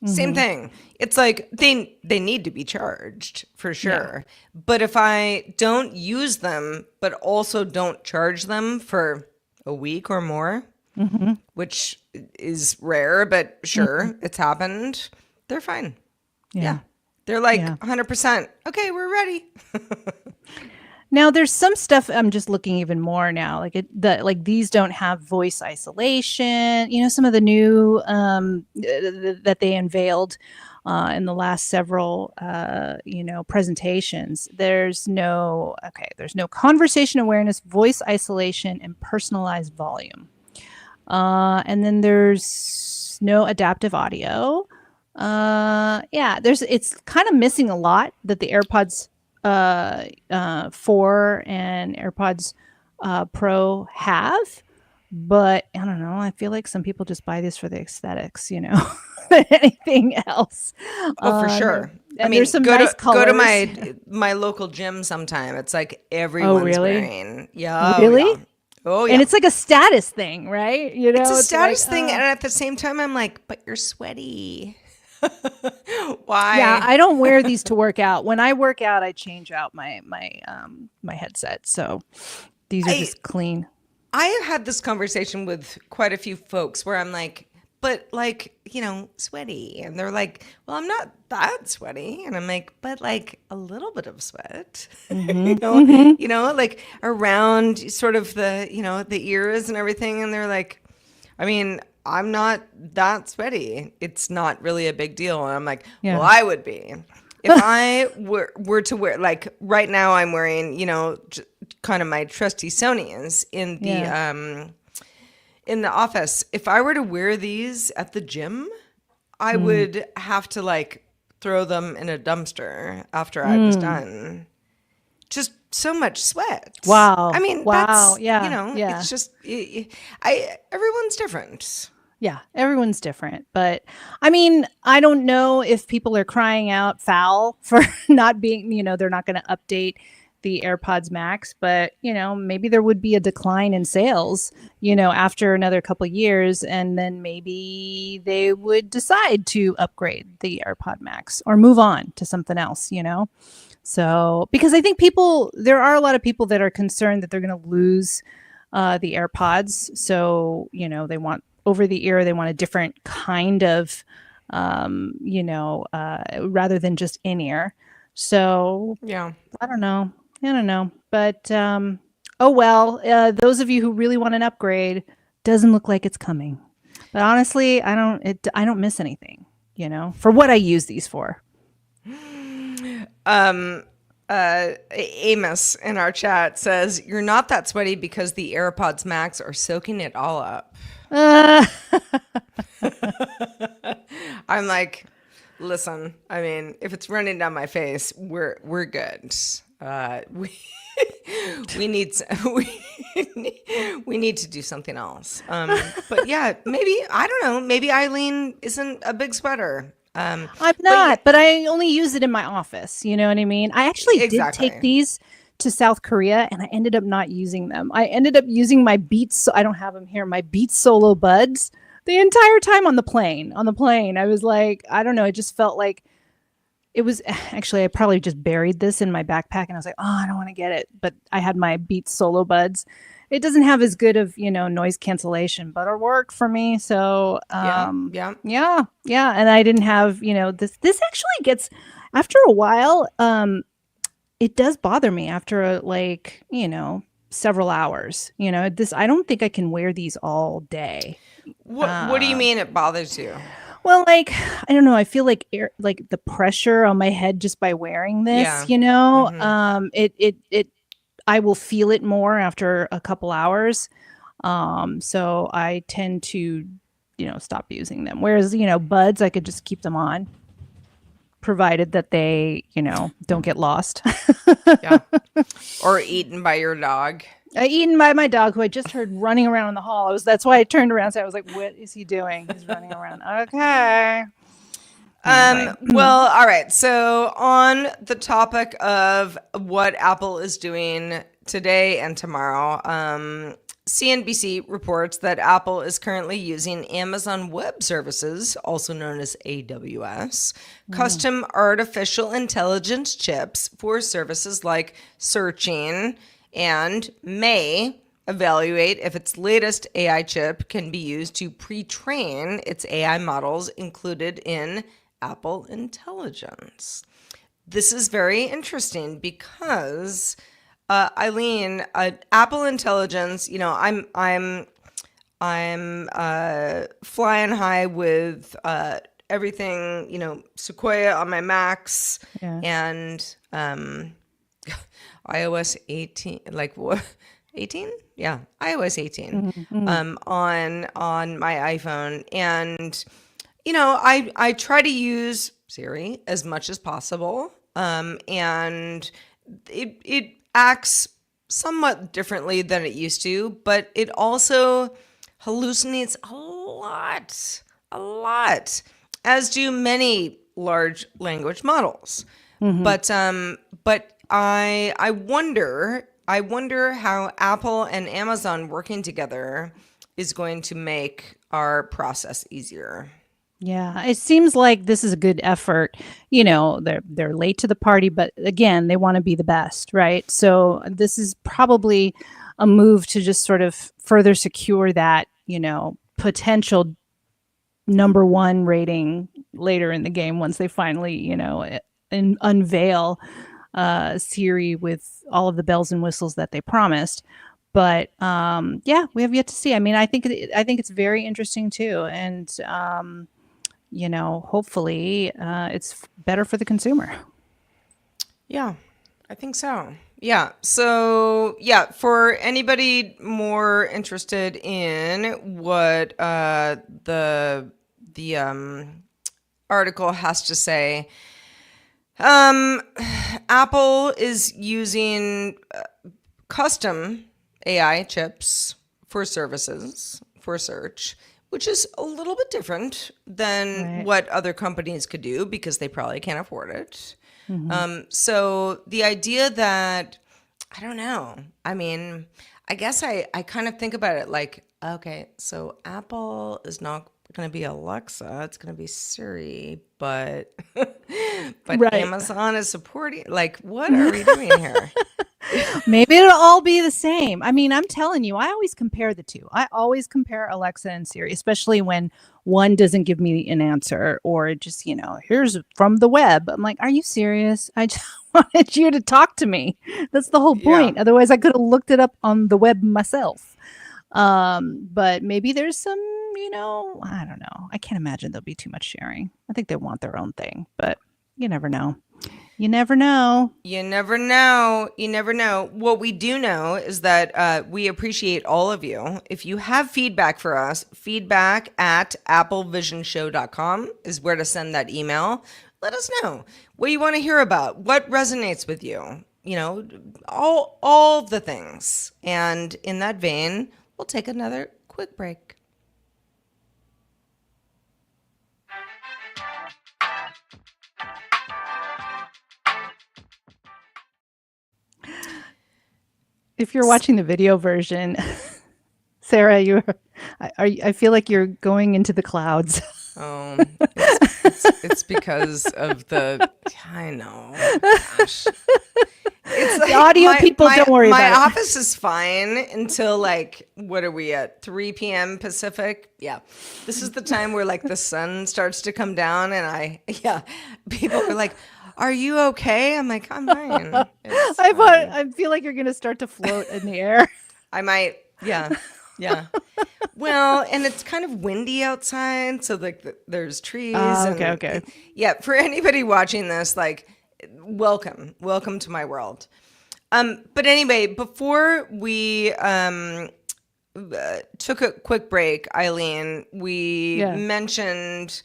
Same thing. It's like they need to be charged for sure. But if I don't use them, but also don't charge them for a week or more, which is rare, but sure, it's happened. They're fine. Yeah. They're like 100%. Okay, we're ready. Now there's some stuff I'm just looking even more now. Like these don't have voice isolation. You know, some of the new that they unveiled in the last several presentations. There's no conversation awareness, voice isolation, and personalized volume. And then there's no adaptive audio. It's kind of missing a lot that the AirPods 4 and AirPods Pro have, but I don't know. I feel like some people just buy this for the aesthetics, you know, than anything else. Oh, for sure. And there's some nice colors. Go to my local gym sometime. It's like everyone's really? wearing. Yeah. Really? Oh, yeah. Oh, yeah. And it's like a status thing, right? You know, It's a status like, thing, and at the same time, I'm like, but you're sweaty. Why? Yeah, I don't wear these to work out. When I work out, I change out my headset. So these are just clean. I have had this conversation with quite a few folks where I'm like, but like, you know, sweaty. And they're like, well, I'm not that sweaty. And I'm like, but like a little bit of sweat, you know, like around sort of the, you know, the ears and everything. And they're like, I mean, I'm not that sweaty. It's not really a big deal. And I'm like, well, I would be. If I were to wear, like right now I'm wearing, you know, kind of my trusty Sony's in the office. If I were to wear these at the gym, I would have to like throw them in a dumpster after I was done. Just so much sweat. Wow. I mean, wow. that's, you know, it's just, everyone's different. Yeah, everyone's different. But I mean, I don't know if people are crying out foul for not being, you know, they're not going to update the AirPods Max, but, you know, maybe there would be a decline in sales, you know, after another couple of years. And then maybe they would decide to upgrade the AirPod Max or move on to something else, you know? So, because I think there are a lot of people that are concerned that they're going to lose the AirPods. So, you know, they want over the ear, they want a different kind of, rather than just in ear. So, yeah, I don't know. But, oh, well, those of you who really want an upgrade, doesn't look like it's coming. But honestly, I don't miss anything, you know, for what I use these for. Amos in our chat says, you're not that sweaty because the AirPods Max are soaking it all up. I'm like, listen, I mean, if it's running down my face, we're good. We need to do something else. But yeah, maybe, I don't know, maybe Eileen isn't a big sweater. I'm not, but I only use it in my office. You know what I mean? I actually did take these to South Korea and I ended up not using them. I ended up using my Beats. I don't have them here. My Beats Solo Buds the entire time on the plane. I was like, I don't know. It just felt like it was actually, I probably just buried this in my backpack and I was like, oh, I don't want to get it. But I had my Beats Solo Buds. It doesn't have as good of, you know, noise cancellation, but it worked for me. So, yeah. And I didn't have, you know, this actually gets, after a while, it does bother me after like, you know, several hours, you know, I don't think I can wear these all day. What do you mean it bothers you? Well, like, I don't know. I feel like the pressure on my head just by wearing this, you know, I will feel it more after a couple hours. So I tend to, you know, stop using them. Whereas, you know, buds, I could just keep them on. provided that they, don't get lost. Yeah. Or eaten by your dog. Eaten by my dog, who I just heard running around in the hall. That's why I turned around. So I was like, "What is he doing? He's running around." Okay. Anyway. Well, all right. So on the topic of what Apple is doing today and tomorrow, CNBC reports that Apple is currently using Amazon Web Services, also known as AWS, custom artificial intelligence chips for services like searching, and may evaluate if its latest AI chip can be used to pre-train its AI models included in Apple Intelligence. This is very interesting because Eileen, Apple Intelligence, I'm flying high with everything, Sequoia on my Macs and iOS 18, like what? 18? Yeah, iOS 18 on my iPhone. And, I try to use Siri as much as possible. And it acts somewhat differently than it used to, but it also hallucinates a lot, as do many large language models. But I wonder how Apple and Amazon working together is going to make our process easier. Yeah, it seems like this is a good effort. They're late to the party, but again, they want to be the best, right? So this is probably a move to just sort of further secure that, potential number one rating later in the game once they finally, unveil Siri with all of the bells and whistles that they promised. But we have yet to see. I mean, I think it's very interesting too, and hopefully it's better for the consumer. Yeah, I think so. Yeah. So for anybody more interested in what the article has to say, Apple is using custom AI chips for services, for search, which is a little bit different than what other companies could do because they probably can't afford it. So the idea that, I don't know, I mean, I guess I kind of think about it like, okay, so Apple is not going to be Alexa, it's going to be Siri, but Amazon is supporting, like, what are we doing here? Maybe it'll all be the same. I mean, I'm telling you, I always compare the two. I always compare Alexa and Siri, especially when one doesn't give me an answer or just, here's from the web. I'm like, are you serious? I just wanted you to talk to me. That's the whole point. Otherwise, I could have looked it up on the web myself. But maybe there's some, I don't know. I can't imagine there'll be too much sharing. I think they want their own thing, but you never know. You never know. You never know. You never know. What we do know is that we appreciate all of you. If you have feedback for us, feedback@applevisionshow.com is where to send that email. Let us know what you want to hear about, what resonates with you, all the things. And in that vein, we'll take another quick break. If you're watching the video version, Sarah, I feel like you're going into the clouds. Oh, it's because of I know. Gosh. It's like the audio people, don't worry about it. My office is fine until what are we at? 3 p.m. Pacific? Yeah. This is the time where the sun starts to come down and people are like, are you okay? I'm like, I'm fine. I feel like you're going to start to float in the air. I might. Yeah. Yeah. Well, and it's kind of windy outside. So there's trees. Okay. Yeah. For anybody watching this, welcome to my world. But anyway, before we took a quick break, Eileen, we mentioned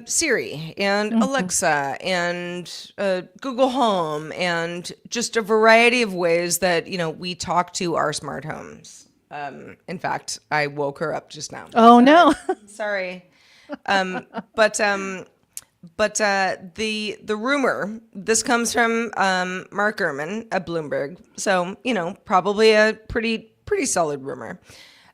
Siri and Alexa and Google Home and just a variety of ways that, we talk to our smart homes. In fact, I woke her up just now. Oh, no. Sorry. But the rumor, this comes from Mark Gurman at Bloomberg, so probably a pretty solid rumor,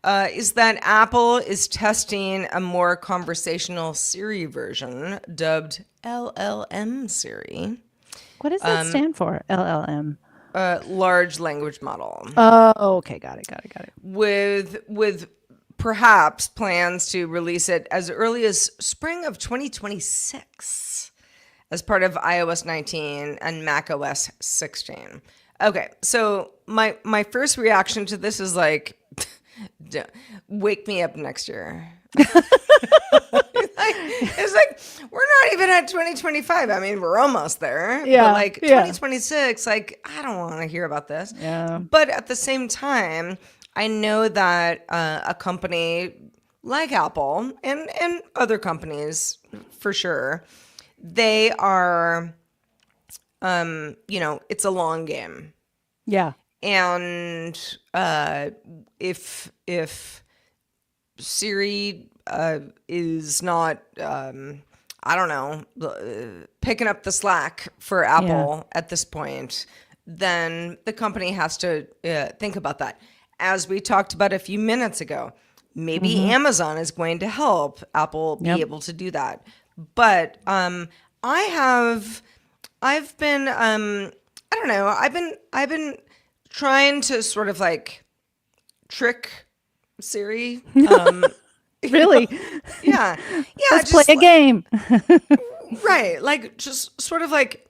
is that Apple is testing a more conversational Siri version dubbed LLM Siri, What does that stand for? LLM. large language model, Oh, okay. Got it. with perhaps plans to release it as early as spring of 2026 as part of iOS 19 and macOS 16. Okay, so my first reaction to this is like, wake me up next year. It's like we're not even at 2025. I mean, we're almost there. Yeah, But like yeah. 2026, like I don't want to hear about this. Yeah. But at the same time, I know that a company like Apple and other companies for sure, they are, it's a long game. Yeah. And if Siri is not, I don't know, picking up the slack for Apple at this point, then the company has to think about that. As we talked about a few minutes ago, maybe Amazon is going to help Apple be able to do that. But I've been, I don't know, I've been trying to sort of like trick Siri. Really? Yeah. Let's play a game. Right. Like just sort of like,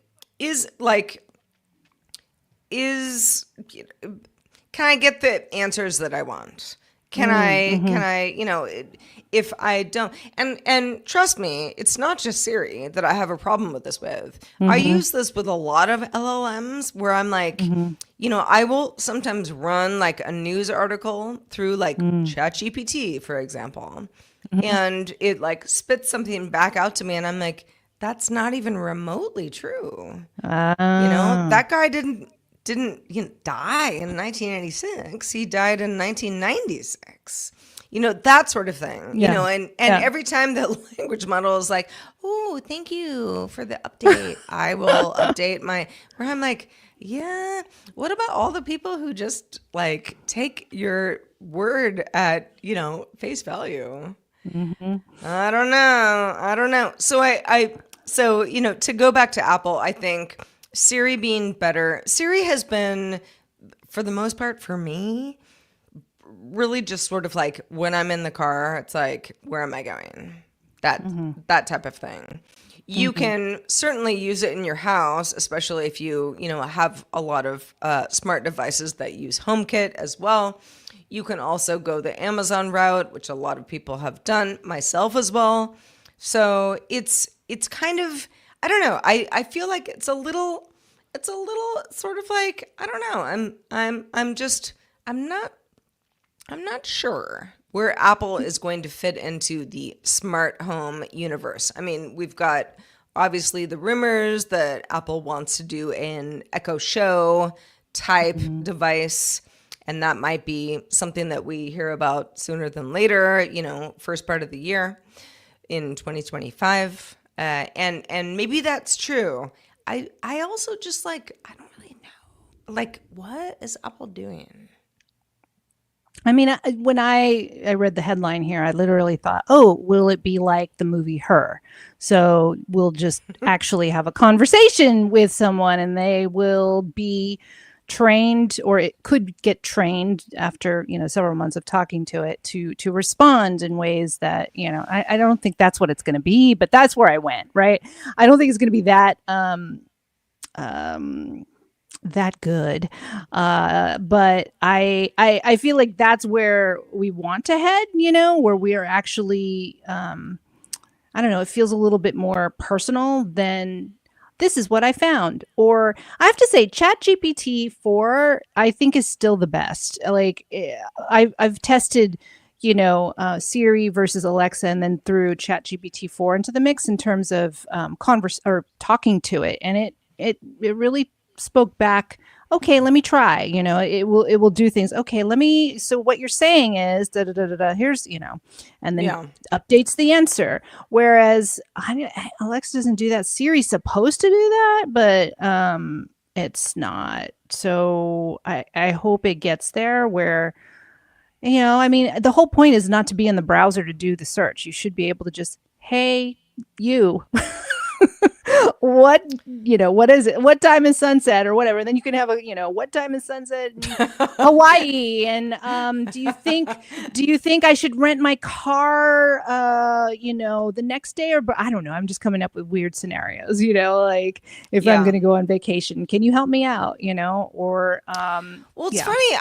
can I get the answers that I want? Can I, if I don't, and trust me, it's not just Siri that I have a problem with this with. I use this with a lot of LLMs where I'm like, I will sometimes run like a news article through like ChatGPT, for example, and it like spits something back out to me, and I'm like, that's not even remotely true. That guy didn't die in 1986. He died in 1996. That sort of thing. And every time the language model is like, "Oh, thank you for the update," I will update where I'm like, yeah. What about all the people who just like take your word at face value? I don't know. So to go back to Apple, I think Siri being better. Siri has been, for the most part, for me, really just sort of like when I'm in the car, it's like, where am I going? That type of thing. You can certainly use it in your house, especially if you have a lot of smart devices that use HomeKit as well. You can also go the Amazon route, which a lot of people have done, myself as well. So it's kind of, I don't know. I feel like it's a little sort of like, I don't know. I'm not sure where Apple is going to fit into the smart home universe. I mean, we've got obviously the rumors that Apple wants to do an Echo Show type device, and that might be something that we hear about sooner than later, first part of the year in 2025. And maybe that's true. I also just like, I don't really know. Like, what is Apple doing? I mean, when I read the headline here, I literally thought, oh, will it be like the movie Her? So we'll just actually have a conversation with someone and they will be trained, or it could get trained after, several months of talking to it to respond in ways that, I don't think that's what it's going to be, but that's where I went, right? I don't think it's going to be that good. But I feel like that's where we want to head, where we are actually, I don't know, it feels a little bit more personal than this is what I found. Or I have to say ChatGPT 4, I think is still the best. Like I've tested, Siri versus Alexa, and then threw ChatGPT 4 into the mix in terms of converse or talking to it, and it really spoke back. Okay, let me try. It will do things. Okay, let me. So what you're saying is da da da da da. Here's and then Yeah. updates the answer. Whereas Alexa doesn't do that. Siri's supposed to do that, but it's not. So I hope it gets there where. I mean, the whole point is not to be in the browser to do the search. You should be able to just, hey, you, what is it? What time is sunset or whatever? And then you can have what time is sunset in Hawaii? And do you think I should rent my car, the next day or, I don't know. I'm just coming up with weird scenarios, like if I'm going to go on vacation, can you help me out? Or, well, it's funny.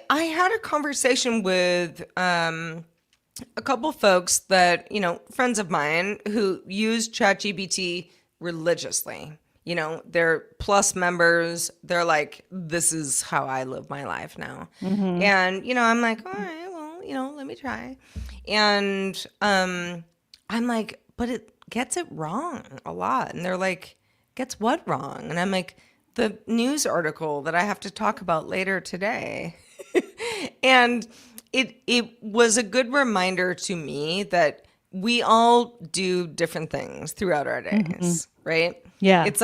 I had a conversation with, a couple folks that, friends of mine who use ChatGPT religiously. They're Plus members. They're like, this is how I live my life now. Mm-hmm. And, I'm like, all right, well, let me try. And I'm like, but it gets it wrong a lot. And they're like, gets what wrong? And I'm like, the news article that I have to talk about later today. And it was a good reminder to me that we all do different things throughout our days, right? Yeah. It's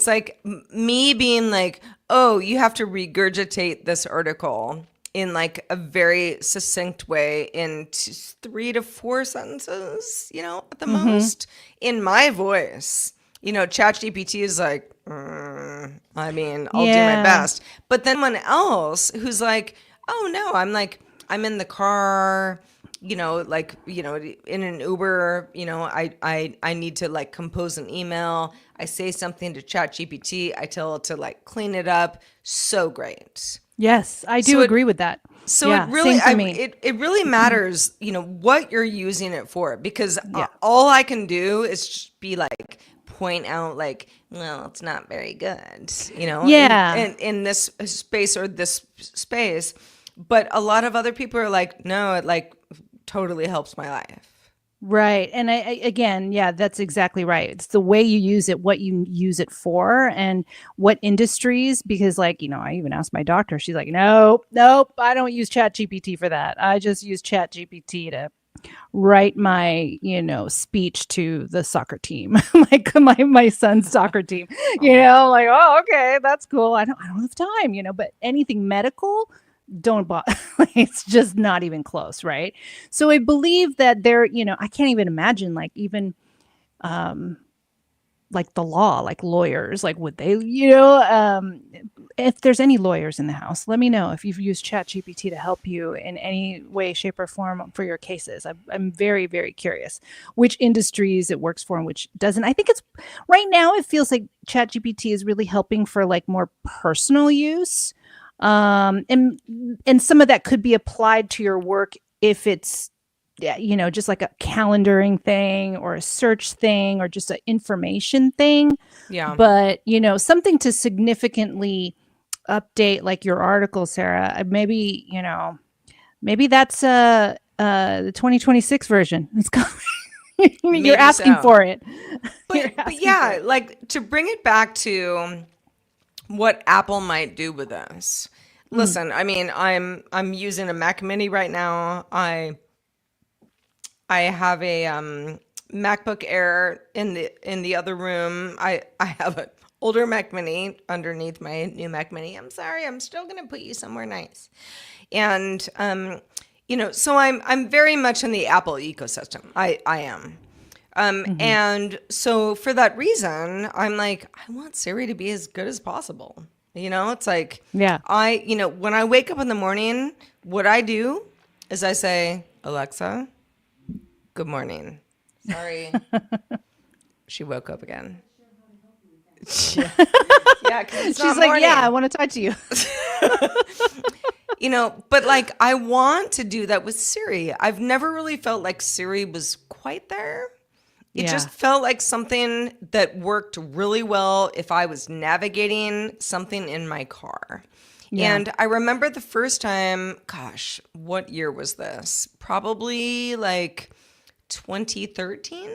like me being like, oh, you have to regurgitate this article in like a very succinct way in 3 to 4 sentences, at the most, in my voice. ChatGPT is like, I'll do my best. But then someone else who's like, oh no, I'm in the car, in an Uber, I need to like compose an email. I say something to ChatGPT. I tell it to like clean it up. So great. Yes, I do agree with that. So yeah, it really, same for me. it really matters, what you're using it for, because all I can do is just be like, point out like, well, it's not very good, in this space or this space. But a lot of other people are like, no, it like totally helps my life. Right. And again, that's exactly right. It's the way you use it, what you use it for, and what industries, because I even asked my doctor, she's like, nope, I don't use ChatGPT for that. I just use ChatGPT to write my, speech to the soccer team, like my son's soccer team, like, oh, okay, that's cool. I don't have time, but anything medical, don't bother. It's just not even close, right? So I believe that there, I can't even imagine like even like the law, like lawyers, like would they, if there's any lawyers in the house, let me know if you've used ChatGPT to help you in any way, shape, or form for your cases. I'm very, very curious which industries it works for and which doesn't. I think it's right now, it feels like ChatGPT is really helping for like more personal use. And some of that could be applied to your work if it's, just like a calendaring thing or a search thing or just an information thing. Yeah. But, something to significantly update like your article, Sarah, maybe that's the 2026 version. It's coming. You're asking for it. But yeah, like to bring it back to what Apple might do with us. Listen, I mean, I'm using a Mac Mini right now. I have a MacBook Air in the other room. I have an older Mac Mini underneath my new Mac Mini. I'm sorry, I'm still gonna put you somewhere nice. And so I'm very much in the Apple ecosystem. I am. And so for that reason, I'm like, I want Siri to be as good as possible. It's like, when I wake up in the morning, what I do is I say, Alexa, good morning. Sorry. She woke up again. Yeah, 'cause it's She's not like, morning. yeah, I want to talk to you. But like, I want to do that with Siri. I've never really felt like Siri was quite there. It just felt like something that worked really well if I was navigating something in my car. Yeah. And I remember the first time, gosh, what year was this? Probably like 2013,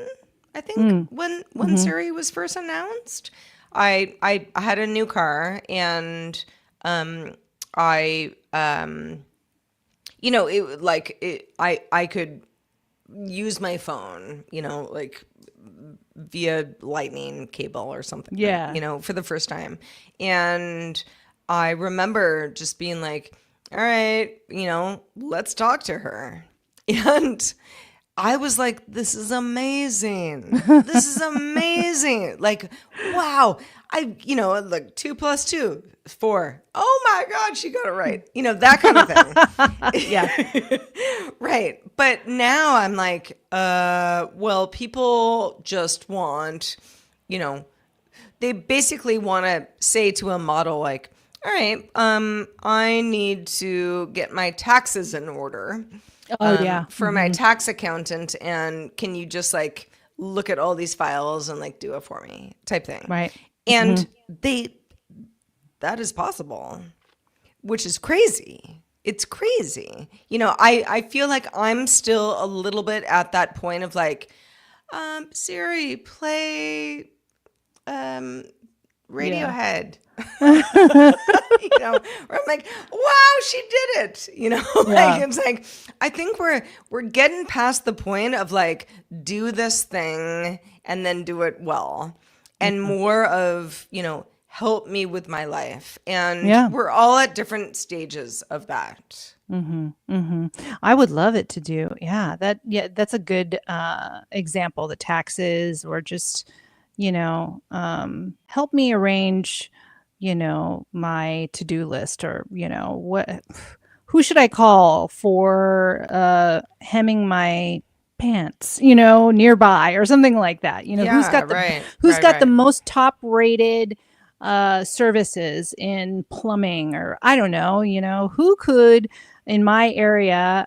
I think, when Siri was first announced. I had a new car, and I I could use my phone, like via lightning cable or something, Yeah. for the first time. And I remember just being like, all right, let's talk to her. And I was like, this is amazing. This is amazing. Like, wow. Like 2 + 2 is 4. Oh my God, she got it right. That kind of thing. Yeah. Right. But now I'm like, well, people just want, they basically want to say to a model like, all right, I need to get my taxes in order Oh yeah. for my tax accountant, and can you just like look at all these files and like do it for me type thing. Right. And that is possible, which is crazy. It's crazy. I feel like I'm still a little bit at that point of like, Siri, play Radiohead. Where I'm like, wow, she did it. Like it's like I think we're getting past the point of like do this thing and then do it well, and more of help me with my life, and we're all at different stages of that. I would love it to do. That's a good example. The taxes, or just, help me arrange, my to-do list, or, who should I call for hemming my pants, nearby, or something like that. Who's got the most top rated services in plumbing, or I don't know, who could in my area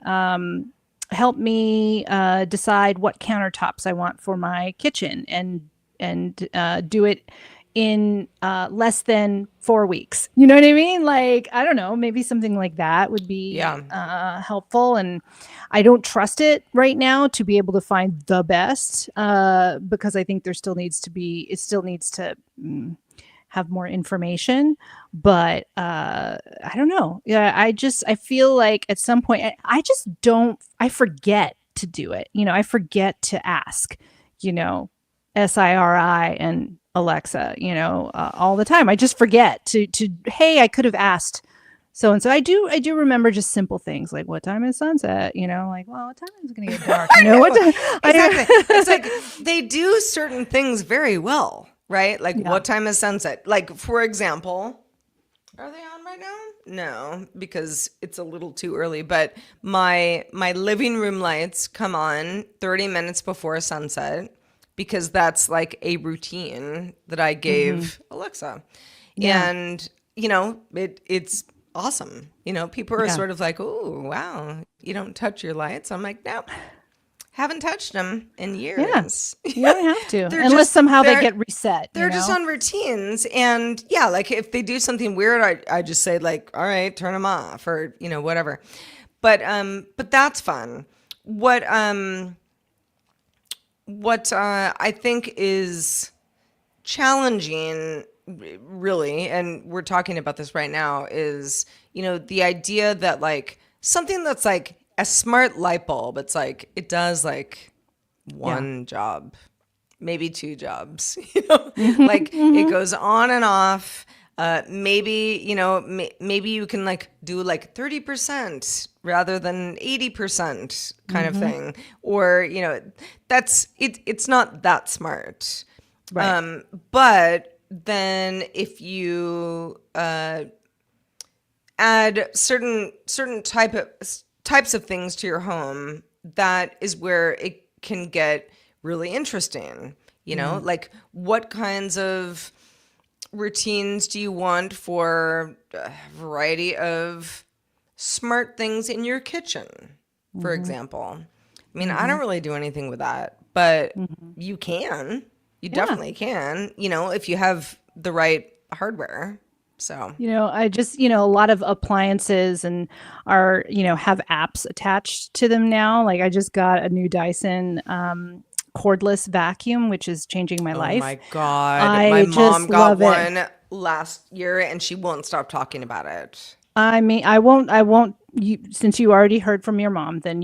help me decide what countertops I want for my kitchen, and do it in less than 4 weeks. You know what I mean? Like, I don't know, maybe something like that would be helpful. And I don't trust it right now to be able to find the best, because I think it still needs to have more information. But I don't know. Yeah, I feel like at some point I forget to do it. I forget to ask, SIRI and Alexa, all the time. I just forget to, hey, I could have asked so and so. I do remember just simple things like, what time is sunset? Like, well, what time is it going to get dark? What time? Exactly. It's like they do certain things very well, right? Like, what time is sunset? Like, for example, are they on right now? No, because it's a little too early. But my living room lights come on 30 minutes before sunset, because that's like a routine that I gave Alexa. Yeah. And, it's awesome. People are sort of like, oh, wow, you don't touch your lights. I'm like, no, haven't touched them in years. Yeah. You don't have to, unless somehow they get reset. They're just on routines. And like if they do something weird, I just say like, all right, turn them off, or, whatever. But that's fun. What I think is challenging, really, and we're talking about this right now, is, the idea that like something that's like a smart light bulb, it's like it does like one job, maybe 2 jobs, like it goes on and off. Maybe, maybe you can like do like 30% rather than 80% kind of thing. Or, that's it. It's not that smart. Right. But then if you add certain types of things to your home, that is where it can get really interesting. Like what kinds of routines do you want for a variety of smart things in your kitchen, for example? I mean, I don't really do anything with that, but you can. You definitely can, if you have the right hardware So I just, a lot of appliances and have apps attached to them now. Like I just got a new Dyson cordless vacuum, which is changing my oh life. my God. I My just mom got love it. one last year and she won't stop talking about it. I mean, I won't, since you already heard from your mom, then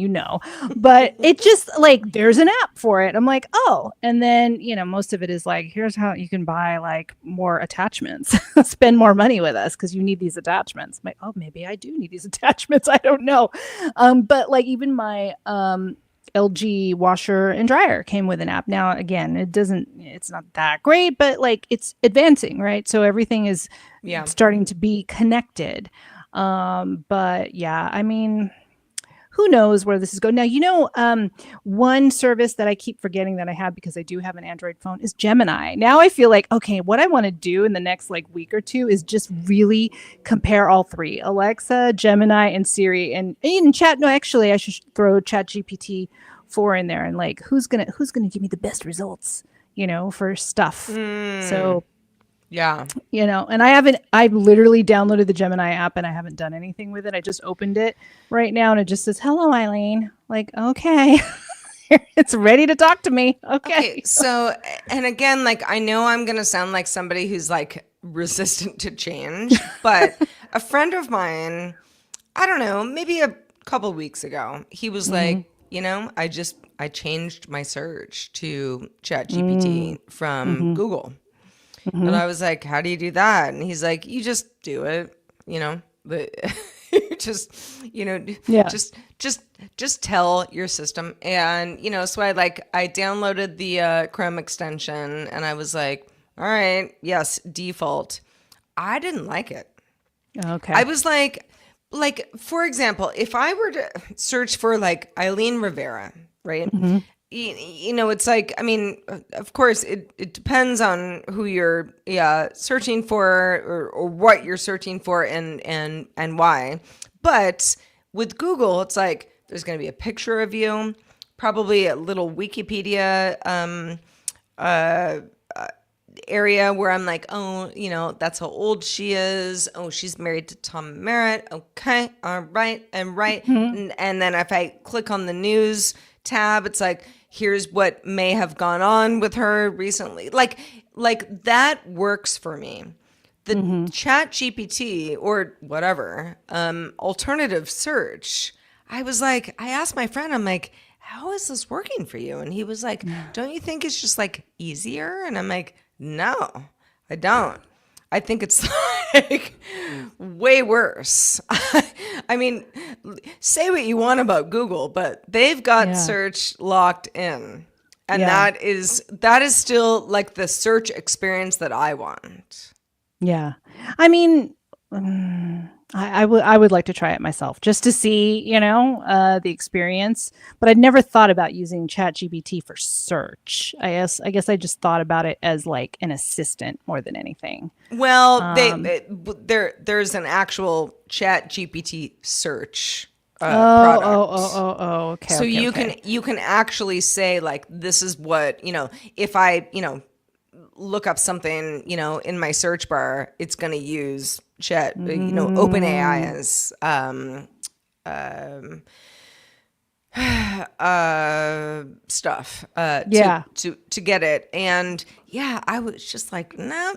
but it just like, there's an app for it. I'm like, oh, and then, most of it is like, here's how you can buy like more attachments, spend more money with us because you need these attachments. I'm like, oh, maybe I do need these attachments. I don't know. But like even my, LG washer and dryer came with an app. Now, again, it's not that great, but like it's advancing, right? So everything is Yeah. starting to be connected. But yeah, I mean, who knows where this is going now. One service that I keep forgetting that I have because I do have an Android phone is Gemini. Now I feel like, okay, what I want to do in the next like week or two is just really compare all three: Alexa, Gemini, and Siri, and in chat. No, actually I should throw ChatGPT 4 in there, and like who's gonna give me the best results for stuff. So Yeah. and I've literally downloaded the Gemini app and I haven't done anything with it. I just opened it right now and it just says, hello, Eileen. Like, okay, it's ready to talk to me. Okay. So, and again, like, I know I'm going to sound like somebody who's like resistant to change, but a friend of mine, I don't know, maybe a couple weeks ago, he was like, I changed my search to ChatGPT from Google. And I was like, how do you do that? And he's like, you just do it, just, Yeah. just tell your system. And, so I downloaded the Chrome extension and I was like, all right, yes, default. I didn't like it. Okay. I was like, for example, if I were to search for like Eileen Rivera, right? It's like, I mean, of course, it depends on who you're searching for or what you're searching for and why. But with Google, it's like there's going to be a picture of you, probably a little Wikipedia area where I'm like, oh, that's how old she is. Oh, she's married to Tom Merritt. Okay, all right, and right. And then if I click on the news tab, it's like, here's what may have gone on with her recently. Like that works for me. The Chat GPT or whatever, alternative search, I asked my friend, I'm like, how is this working for you? And he was like, don't you think it's just like easier? And I'm like, no, I don't. I think it's like way worse. I mean, say what you want about Google, but they've got search locked in. And that is still like the search experience that I want. Yeah. I mean, I would like to try it myself just to see, the experience, but I'd never thought about using ChatGPT for search. I guess I just thought about it as like an assistant more than anything. Well, there's an actual ChatGPT search product. Okay. So you can actually say like, this is what, if I, look up something, in my search bar, it's going to use OpenAI's stuff to get it. And I was just like, no,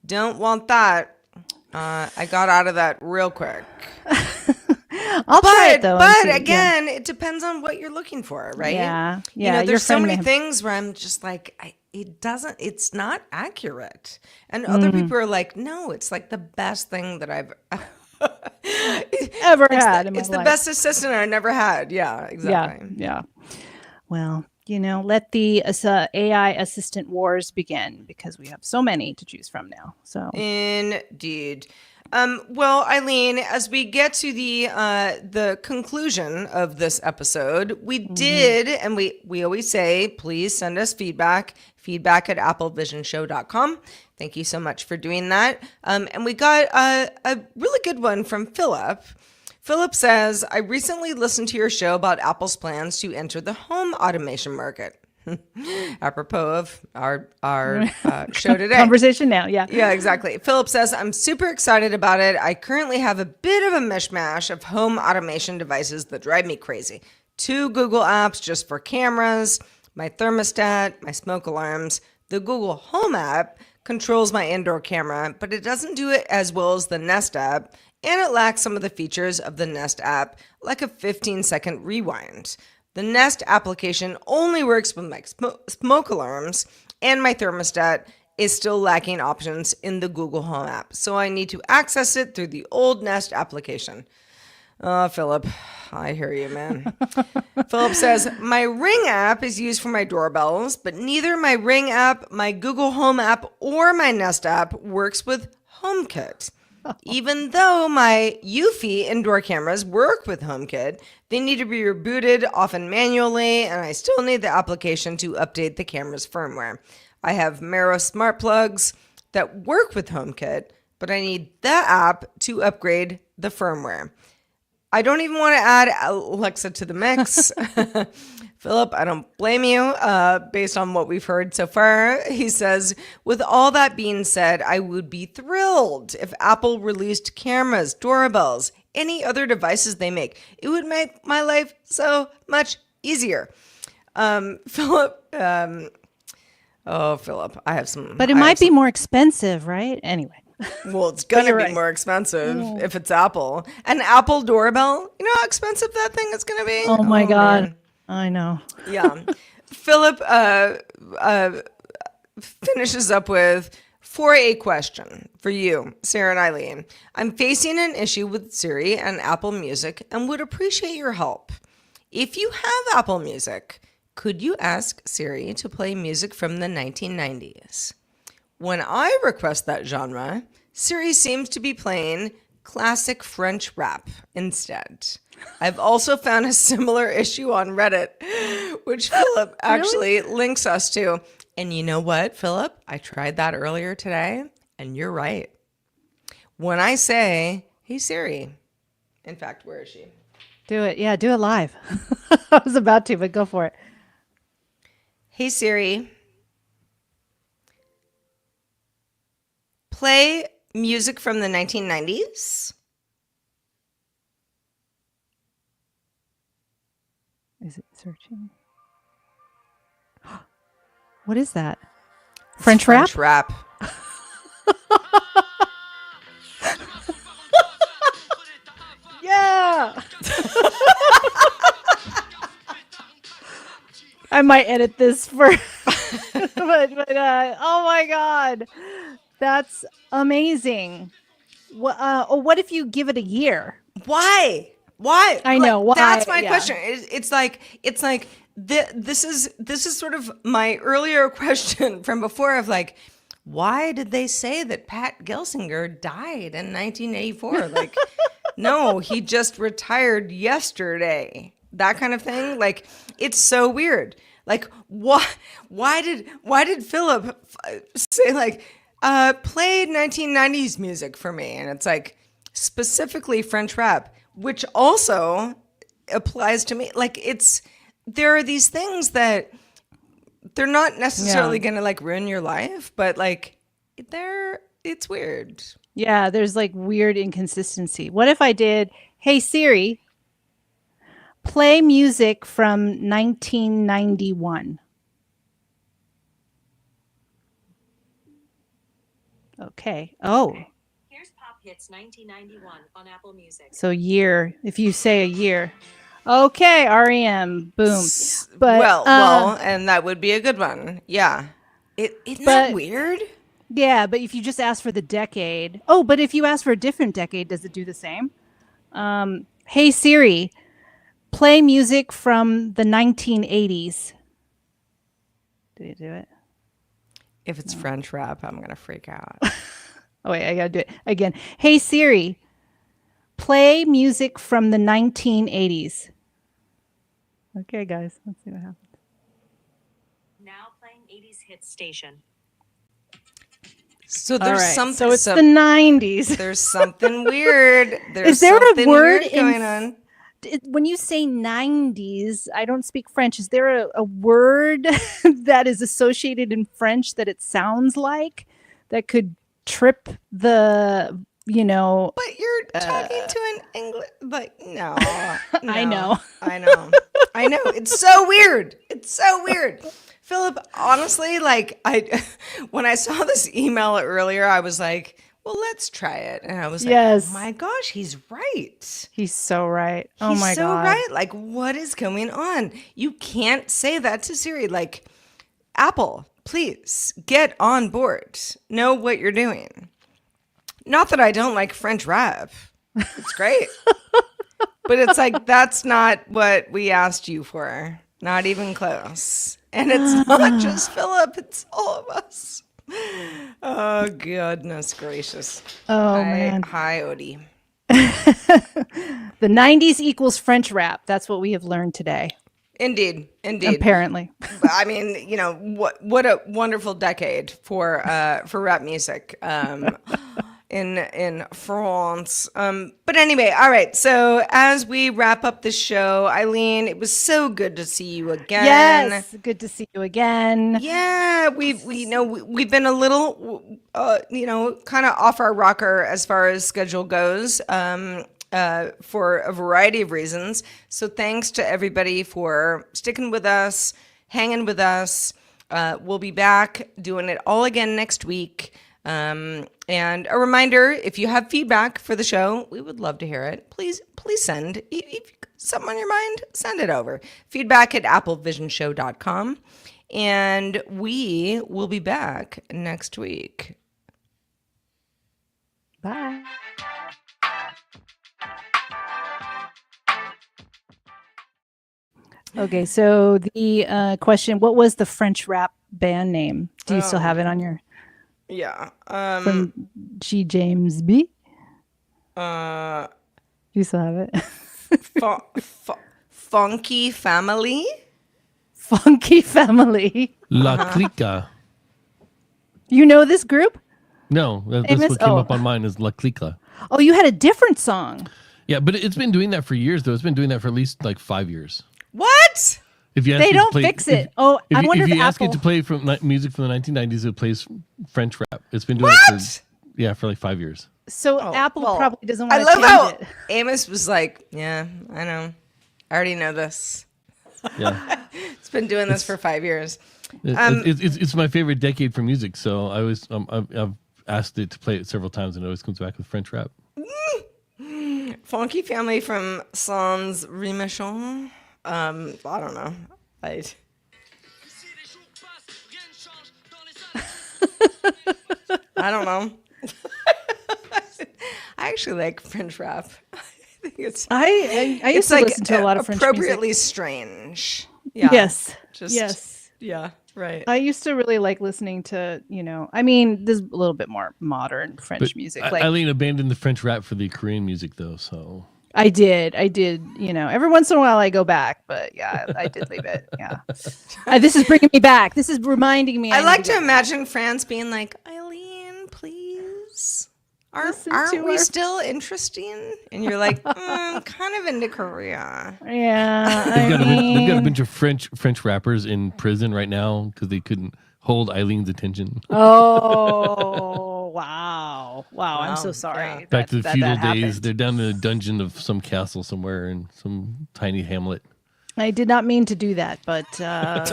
don't want that. I got out of that real quick. I'll try it though. But again, it depends on what you're looking for, right? Yeah. There's so many things where I'm just like, it's not accurate. And other people are like, no, it's like the best thing that I've ever had in my It's life. the best assistant I never had. Yeah, exactly. Yeah. Well, let the AI assistant wars begin because we have so many to choose from now. So Indeed. Well, Eileen, as we get to the conclusion of this episode, we did, and we always say, please send us feedback at applevisionshow.com. Thank you so much for doing that. And we got a really good one from Philip. Philip says, I recently listened to your show about Apple's plans to enter the home automation market. Apropos of our show today. Conversation now. Yeah. Yeah, exactly. Philip says, I'm super excited about it. I currently have a bit of a mishmash of home automation devices that drive me crazy. 2 Google apps just for cameras, my thermostat, my smoke alarms. The Google Home app controls my indoor camera, but it doesn't do it as well as the Nest app, and it lacks some of the features of the Nest app, like a 15-second rewind. The Nest application only works with my smoke alarms, and my thermostat is still lacking options in the Google Home app, so I need to access it through the old Nest application. Oh, Philip, I hear you, man. Philip says, my Ring app is used for my doorbells, but neither my Ring app, my Google Home app, or my Nest app works with HomeKit. Even though my Eufy indoor cameras work with HomeKit, they need to be rebooted, often manually, and I still need the application to update the camera's firmware. I have Mero smart plugs that work with HomeKit, but I need the app to upgrade the firmware. I don't even want to add Alexa to the mix. Philip, I don't blame you based on what we've heard so far. He says, with all that being said, I would be thrilled if Apple released cameras, doorbells, any other devices they make. It would make my life so much easier. Philip, Philip, I have some. But it might be more expensive, right? Anyway. Well, it's going to be right. more expensive if it's Apple. An Apple doorbell, you know how expensive that thing is going to be? Oh my God. Man. I know. Yeah. Philip finishes up with, for a question for you, Sarah and Eileen. I'm facing an issue with Siri and Apple Music and would appreciate your help. If you have Apple Music, could you ask Siri to play music from the 1990s? When I request that genre, Siri seems to be playing classic French rap instead. I've also found a similar issue on Reddit, which Philip actually links us to. And you know what, Philip? I tried that earlier today, and you're right. When I say, hey, Siri, in fact, where is she? Do it. Yeah, do it live. I was about to, but go for it. Hey, Siri, play music from the 1990s. Is it searching? What is that? French rap? French rap. Yeah. I might edit this for, but oh my God, that's amazing. What if you give it a year? Why? I know why. That's my yeah. question. It's like this is sort of my earlier question from before of like, why did they say that Pat Gelsinger died in 1984? Like, no, he just retired yesterday. That kind of thing. Like, it's so weird. Like, why did Philip say like, play 1990s music for me? And it's like specifically French rap, which also applies to me. Like, there are these things that they're not necessarily going to like ruin your life, but like it's weird. Yeah, there's like weird inconsistency. What if I did, hey Siri, play music from 1991? Okay. Oh. Here's Pop Hits 1991 on Apple Music. So year, if you say a year. Okay, REM, boom. But Well, and that would be a good one. Yeah. Isn't that weird? Yeah, but if you just ask for the decade. Oh, but if you ask for a different decade, does it do the same? Hey Siri, play music from the 1980s. Did it do it? If it's French rap, I'm going to freak out. Oh, wait, I got to do it again. Hey Siri, play music from the 1980s. Okay, guys, let's see what happens. Now playing 80s hit station. So there's something. So it's the 90s. There's something weird. There's Is there a something word weird going on. When you say 90s, I don't speak French. Is there a word that is associated in French that it sounds like that could trip the, But you're talking to an English, like, no. I know. I know. It's so weird. It's so weird. Philip, honestly, like, when I saw this email earlier, I was like, well, let's try it. And I was Yes. like, oh my gosh, he's right. He's so right. Oh He's my so God. right. Like, what is going on? You can't say that to Siri. Like, Apple, please get on board. Know what you're doing. Not that I don't like French rap. It's great. But it's like, that's not what we asked you for. Not even close. And it's not just Philip, it's all of us. Oh, goodness gracious. Oh, Hi, man. Hi, Odie. The 90s equals French rap. That's what we have learned today, Indeed. Indeed. apparently. I mean, what a wonderful decade for rap music in France. But anyway, all right. So as we wrap up the show, Eileen, it was so good to see you again. Yes. Good to see you again. Yeah, we've been a little kind of off our rocker as far as schedule goes. For a variety of reasons. So thanks to everybody for sticking with us, hanging with us. We'll be back doing it all again next week. And a reminder, if you have feedback for the show, we would love to hear it. Please send. If you've got something on your mind, send it over. Feedback at applevisionshow.com. And we will be back next week. Bye. Okay, so the question, what was the French rap band name? Do you still have it on your Yeah. from G. James B? Uh, Do you still have it? Funky Family. Funky Family. La Clica. You know this group? No, that's Famous? what came Oh. up on mine is La Clica. Oh, you had a different song. Yeah, but it's been doing that for years, though. It's been doing that for at least like 5 years. What? If you ask They it to don't play- fix it. Oh, I wonder if if you ask it Apple- to play from music from the 1990s, it plays French rap. It's been doing What? it for like 5 years. So Oh, Apple well, probably doesn't I want to love how change it. Amos was like, yeah, I know. I already know this. Yeah, It's been doing this for 5 years. it's my favorite decade for music. So I always I've asked it to play it several times, and it always comes back with French rap. Funky Family from Sans Remission. I don't know. I don't know. I actually like French rap. I think it's I used it's to like listen to a lot of French appropriately music. strange. Yeah. Yes. Just Yes. Yeah. Right. I used to really like listening to, I mean, there's a little bit more modern French music. Like Eileen abandoned the French rap for the Korean music, though. So I did, every once in a while I go back, but yeah, I did leave it. Yeah. This is bringing me back. This is reminding me. I need like to get back. imagine France being like, Eileen, please. Listen Aren't to we our- still interesting? And you're like, kind of into Korea. Yeah. they've got a bunch of French rappers in prison right now because they couldn't hold Eileen's attention. Oh, wow. I'm so Wow, sorry. yeah. Back to the that feudal days. happened. They're down in a dungeon of some castle somewhere in some tiny hamlet. I did not mean to do that, but now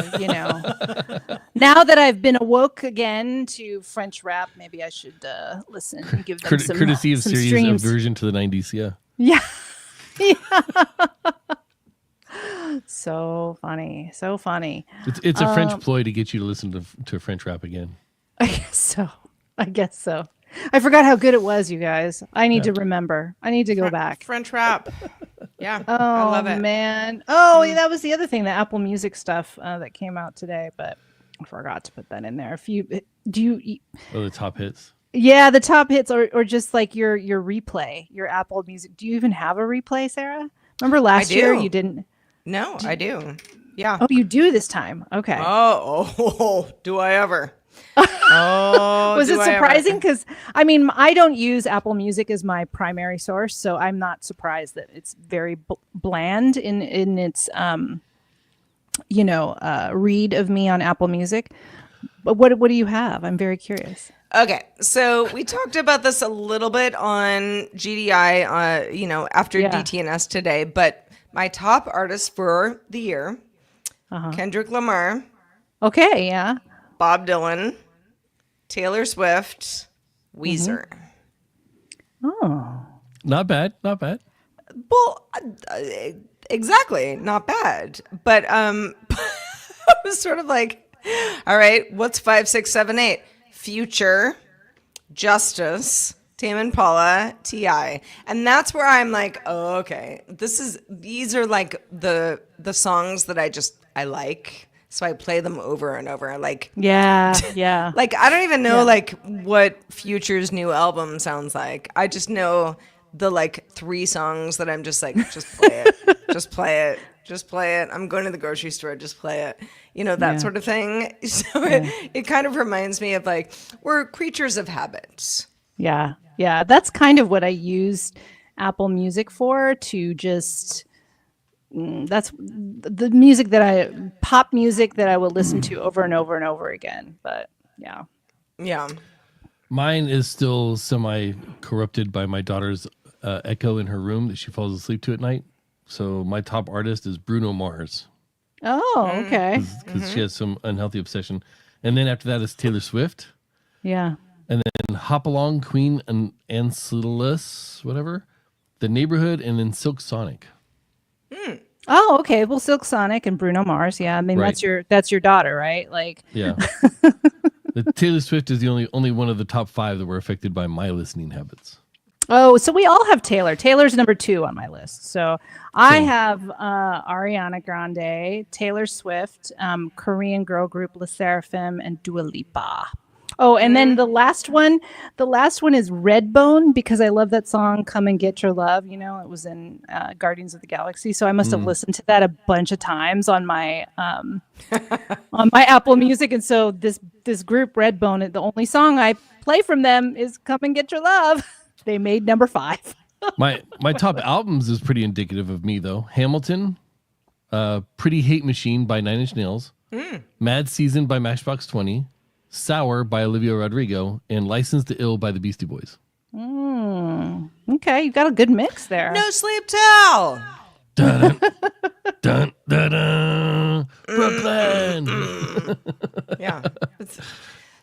that I've been awoke again to French rap, maybe I should listen and give them some Courtesy of some Siri's streams. aversion to the 90s. Yeah. Yeah. So funny. It's a French ploy to get you to listen to French rap again. I guess so. I forgot how good it was, you guys. I need to remember. I need to go back. French rap. Yeah. Oh, I love it. man. Oh, yeah, that was the other thing, the Apple Music stuff that came out today, but I forgot to put that in there. Oh, the top hits. Yeah, the top hits or just like your replay, your Apple Music. Do you even have a replay, Sarah? Remember last year do. you didn't? No, I do. Yeah. Oh, you do this time. Okay. Oh, do I ever? Oh, Was do it I ever- surprising? Because I mean, I don't use Apple Music as my primary source, so I'm not surprised that it's very bland in its read of me on Apple Music. But what do you have? I'm very curious. Okay, so we talked about this a little bit on GDI, after Yeah. DTNS today, but my top artist for the year, Kendrick Lamar, Okay, yeah. Bob Dylan, Taylor Swift, Weezer. Oh, Not bad. Not bad. Well, exactly, not bad. But I was sort of like, all right, what's 5, 6, 7, 8? Future, Justice, Tame Impala, T.I. And that's where I'm like, oh, okay, these are like the songs that I like. So I play them over and over. Like, yeah, yeah. like I don't even know like what Future's new album sounds like. I just know the like 3 songs that I'm just like, just play it, just play it, just play it. I'm going to the grocery store, just play it. That Yeah. sort of thing. So it kind of reminds me of like we're creatures of habit. Yeah. Yeah. That's kind of what I used Apple Music for, to just that's the music pop music that I will listen to over and over and over again. But yeah. Yeah. Mine is still semi corrupted by my daughter's echo in her room that she falls asleep to at night. So my top artist is Bruno Mars Oh, okay. because she has some unhealthy obsession. And then after that is Taylor Swift. Yeah. And then Hop Along, Queen and Ancillus, whatever, The Neighborhood, and then Silk Sonic. Oh, okay. Well, Silk Sonic and Bruno Mars. Yeah. I mean, Right. that's your daughter, right? Like, Yeah. The Taylor Swift is the only one of the top 5 that were affected by my listening habits. oh, so we all have Taylor. Taylor's number 2 on my list. So I Same. have Ariana Grande, Taylor Swift, Korean girl group Le Sserafim, and Dua Lipa. Oh, and then the last one is Redbone, because I love that song "Come and Get Your Love." It was in Guardians of the Galaxy, so I must have listened to that a bunch of times on my on my Apple Music. And so this group Redbone, the only song I play from them is "Come and Get Your Love." They made number 5. My top albums is pretty indicative of me though. Hamilton, Pretty Hate Machine by Nine Inch Nails, Mad Season by Matchbox 20, Sour by Olivia Rodrigo, and License to Ill by the Beastie Boys. Okay, you got a good mix there. No sleep till. Dun, dun, dun, dun, Brooklyn. Yeah.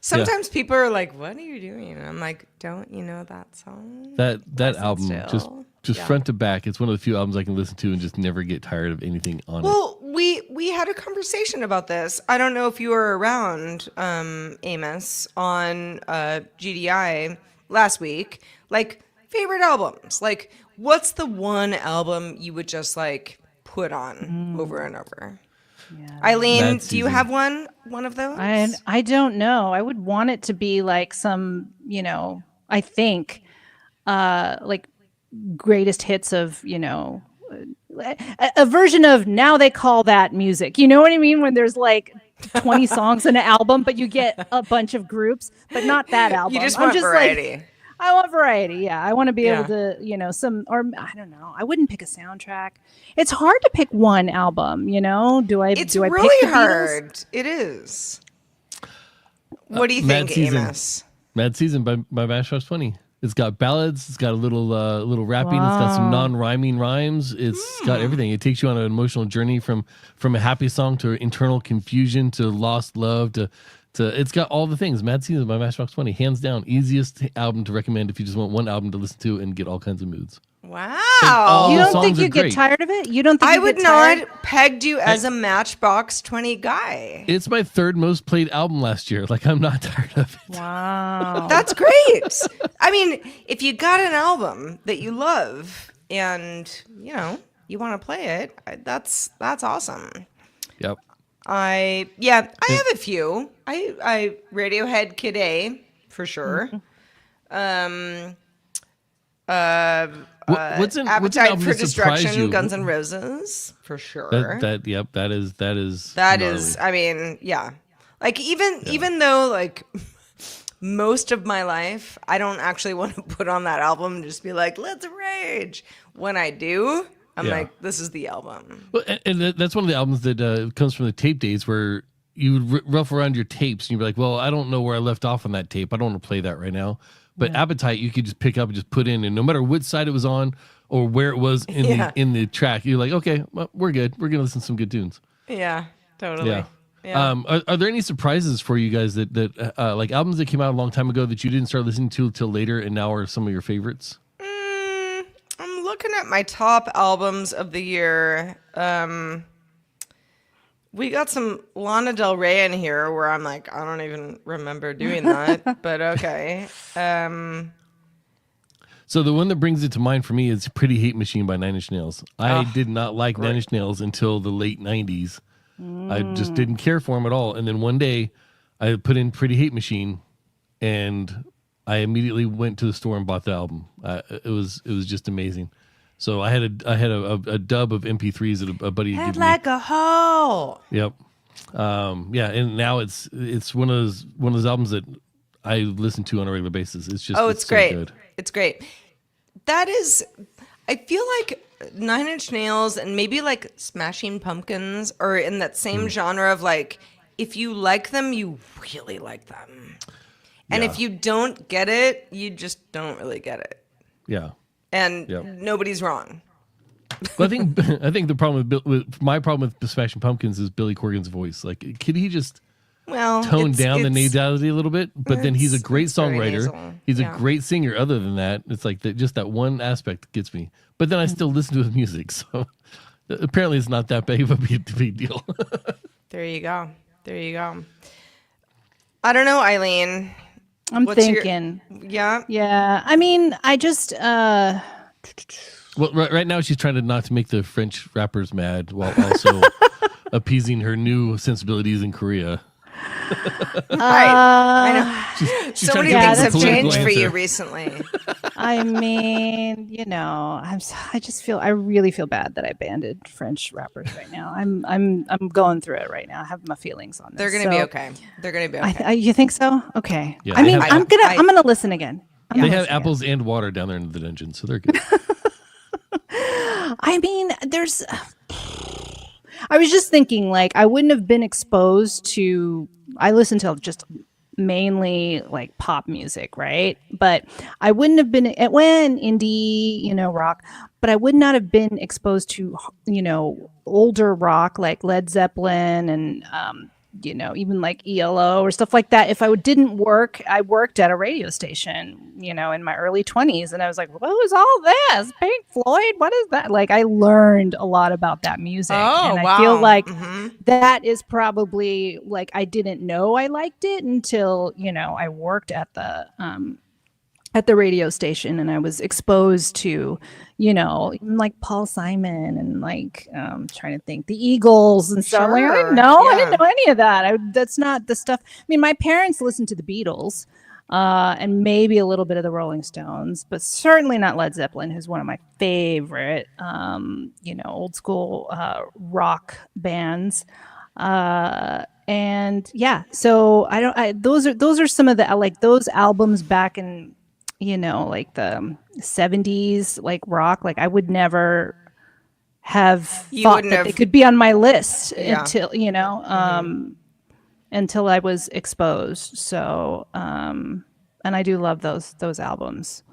Sometimes people are like, "What are you doing?" And I'm like, "Don't you know that song?" That album, Still. just Yeah. front to back, it's one of the few albums I can listen to and just never get tired of anything on it. Well, we had a conversation about this. I don't know if you were around, Amos, on GDI last week. Like, favorite albums. Like, what's the one album you would just like put on over and over? Eileen, Mad do you Season. have one of those? I don't know. I would want it to be like some, I think, like greatest hits of, a version of Now They Call That Music. You know what I mean? When there's like 20 songs in an album, but you get a bunch of groups, but not that album. You just I'm want like, variety. I want variety. Yeah. I want to be able Yeah. to, or I don't know. I wouldn't pick a soundtrack. It's hard to pick one album, Do I, It's do I pick really the Beatles? hard. It is. What do you Mad think, Season. Amos? Mad Season by Matchbox 20. It's got ballads. It's got a little rapping. It's got some non-rhyming rhymes. It's got everything. It takes you on an emotional journey from a happy song to internal confusion to lost love to it's got all the things. Mad Season by Matchbox 20, hands down, easiest album to recommend if you just want one album to listen to and get all kinds of moods. Wow. You the don't songs think are you get great. tired of it? You don't think I you would get tired? not pegged you as a Matchbox 20 guy. It's my 3rd most played album last year. Like, I'm not tired of it. Wow. That's great. I mean, if you got an album that you love and, you want to play it, that's awesome. Yep. I have a few. I Radiohead Kid A for sure. What's an Appetite album for that surprised Destruction, you? Guns N' Roses for sure. That is That gnarly. is, I mean, yeah. Like even though like most of my life I don't actually want to put on that album and just be like, let's rage. When I do, I'm Yeah. like, this is the album. Well, and that's one of the albums that comes from the tape days where you would rough around your tapes and you'd be like, well, I don't know where I left off on that tape. I don't want to play that right now. But Appetite, you could just pick up and just put in, and no matter which side it was on or where it was in the track, you're like, okay, well, we're good. We're gonna listen to some good tunes. Yeah, totally. Yeah. Yeah. Are there any surprises for you guys that like albums that came out a long time ago that you didn't start listening to till later and now are some of your favorites? I'm looking at my top albums of the year. We got some Lana Del Rey in here where I'm like, I don't even remember doing that, but okay. So the one that brings it to mind for me is Pretty Hate Machine by Nine Inch Nails. I did not like Nine Inch Nails until the late 90s. I just didn't care for them at all. And then one day I put in Pretty Hate Machine and I immediately went to the store and bought the album. It was just amazing. So I had a dub of MP3s that a buddy had Head given me. like a hoe. Yep. And now it's one of those albums that I listen to on a regular basis. It's just It's so great. good. It's great. That is, I feel like Nine Inch Nails and maybe like Smashing Pumpkins are in that same genre of like, if you like them, you really like them. And Yeah. if you don't get it, you just don't really get it. Yeah. And Yep. nobody's wrong. Well, I think the problem with my problem with Smashing Pumpkins is Billy Corgan's voice. Like, could he just Well, tone down the nasality a little bit? But then he's a great it's very songwriter. nasal. He's Yeah. a great singer. Other than that, it's like just that one aspect gets me. But then I still listen to his music, so apparently it's not that big of a big deal. There you go. There you go. I don't know, Eileen. I'm What's your- thinking. Yeah. Yeah. I mean, I just Well, right now she's trying to not to make the French rappers mad while also appeasing her new sensibilities in Korea. I know. She's So trying many to give things us a have political changed for you answer. recently. I mean, I really feel bad that I banded French rappers right now. I'm going through it right now. I have my feelings on this. They're gonna be okay. They're gonna be okay. You think so? Okay. Yeah, I they mean, have- I'm gonna listen again. They have apples and water down there in the dungeon, so they're good. I mean, I was just thinking, like, I wouldn't have been exposed to. I listen to just mainly like pop music, right? But I wouldn't have been when indie, rock. But I would not have been exposed to, older rock like Led Zeppelin and even like ELO or stuff like that. If I didn't work, I worked at a radio station, in my early 20s. And I was like, what was all this? Pink Floyd? What is that? Like, I learned a lot about that music. Oh, and wow. I feel like Mhm. that is probably like, I didn't know I liked it until, I worked at the radio station and I was exposed to, even like Paul Simon and like trying to think the Eagles and stuff. Like, I Sure, didn't know yeah. any of that. That's not the stuff. I mean, my parents listened to the Beatles and maybe a little bit of the Rolling Stones, but certainly not Led Zeppelin, who's one of my favorite, old school rock bands. And yeah, so those are some of the like those albums back in like the 70s, like rock. Like I would never have You thought wouldn't that have- they could be on my list Yeah. until I was exposed. So and I do love those albums.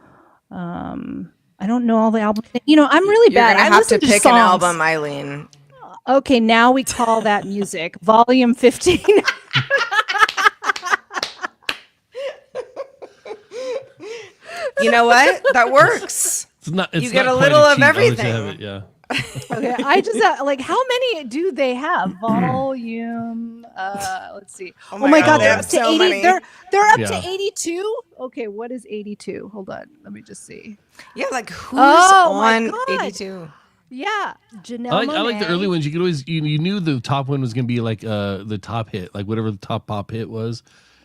I don't know all the albums. I'm really You're bad. gonna I have to listen pick songs. an album, Eileen. Okay, now we call that music. Volume 15. You know what? That works. It's You get not a quite little of cheat, I'll let you everything. have it, yeah. Okay, I just like how many do they have? Volume. Let's see. Oh my my God, God, they they're have up to so 80. many. They're up Yeah. to 82. Okay, what is 82? Hold on, let me just see. Yeah, like who's Oh, my on God. 82? Yeah, Janelle. I like the Monáe. early ones. You could always you knew the top one was gonna be like the top hit, like whatever the top pop hit was.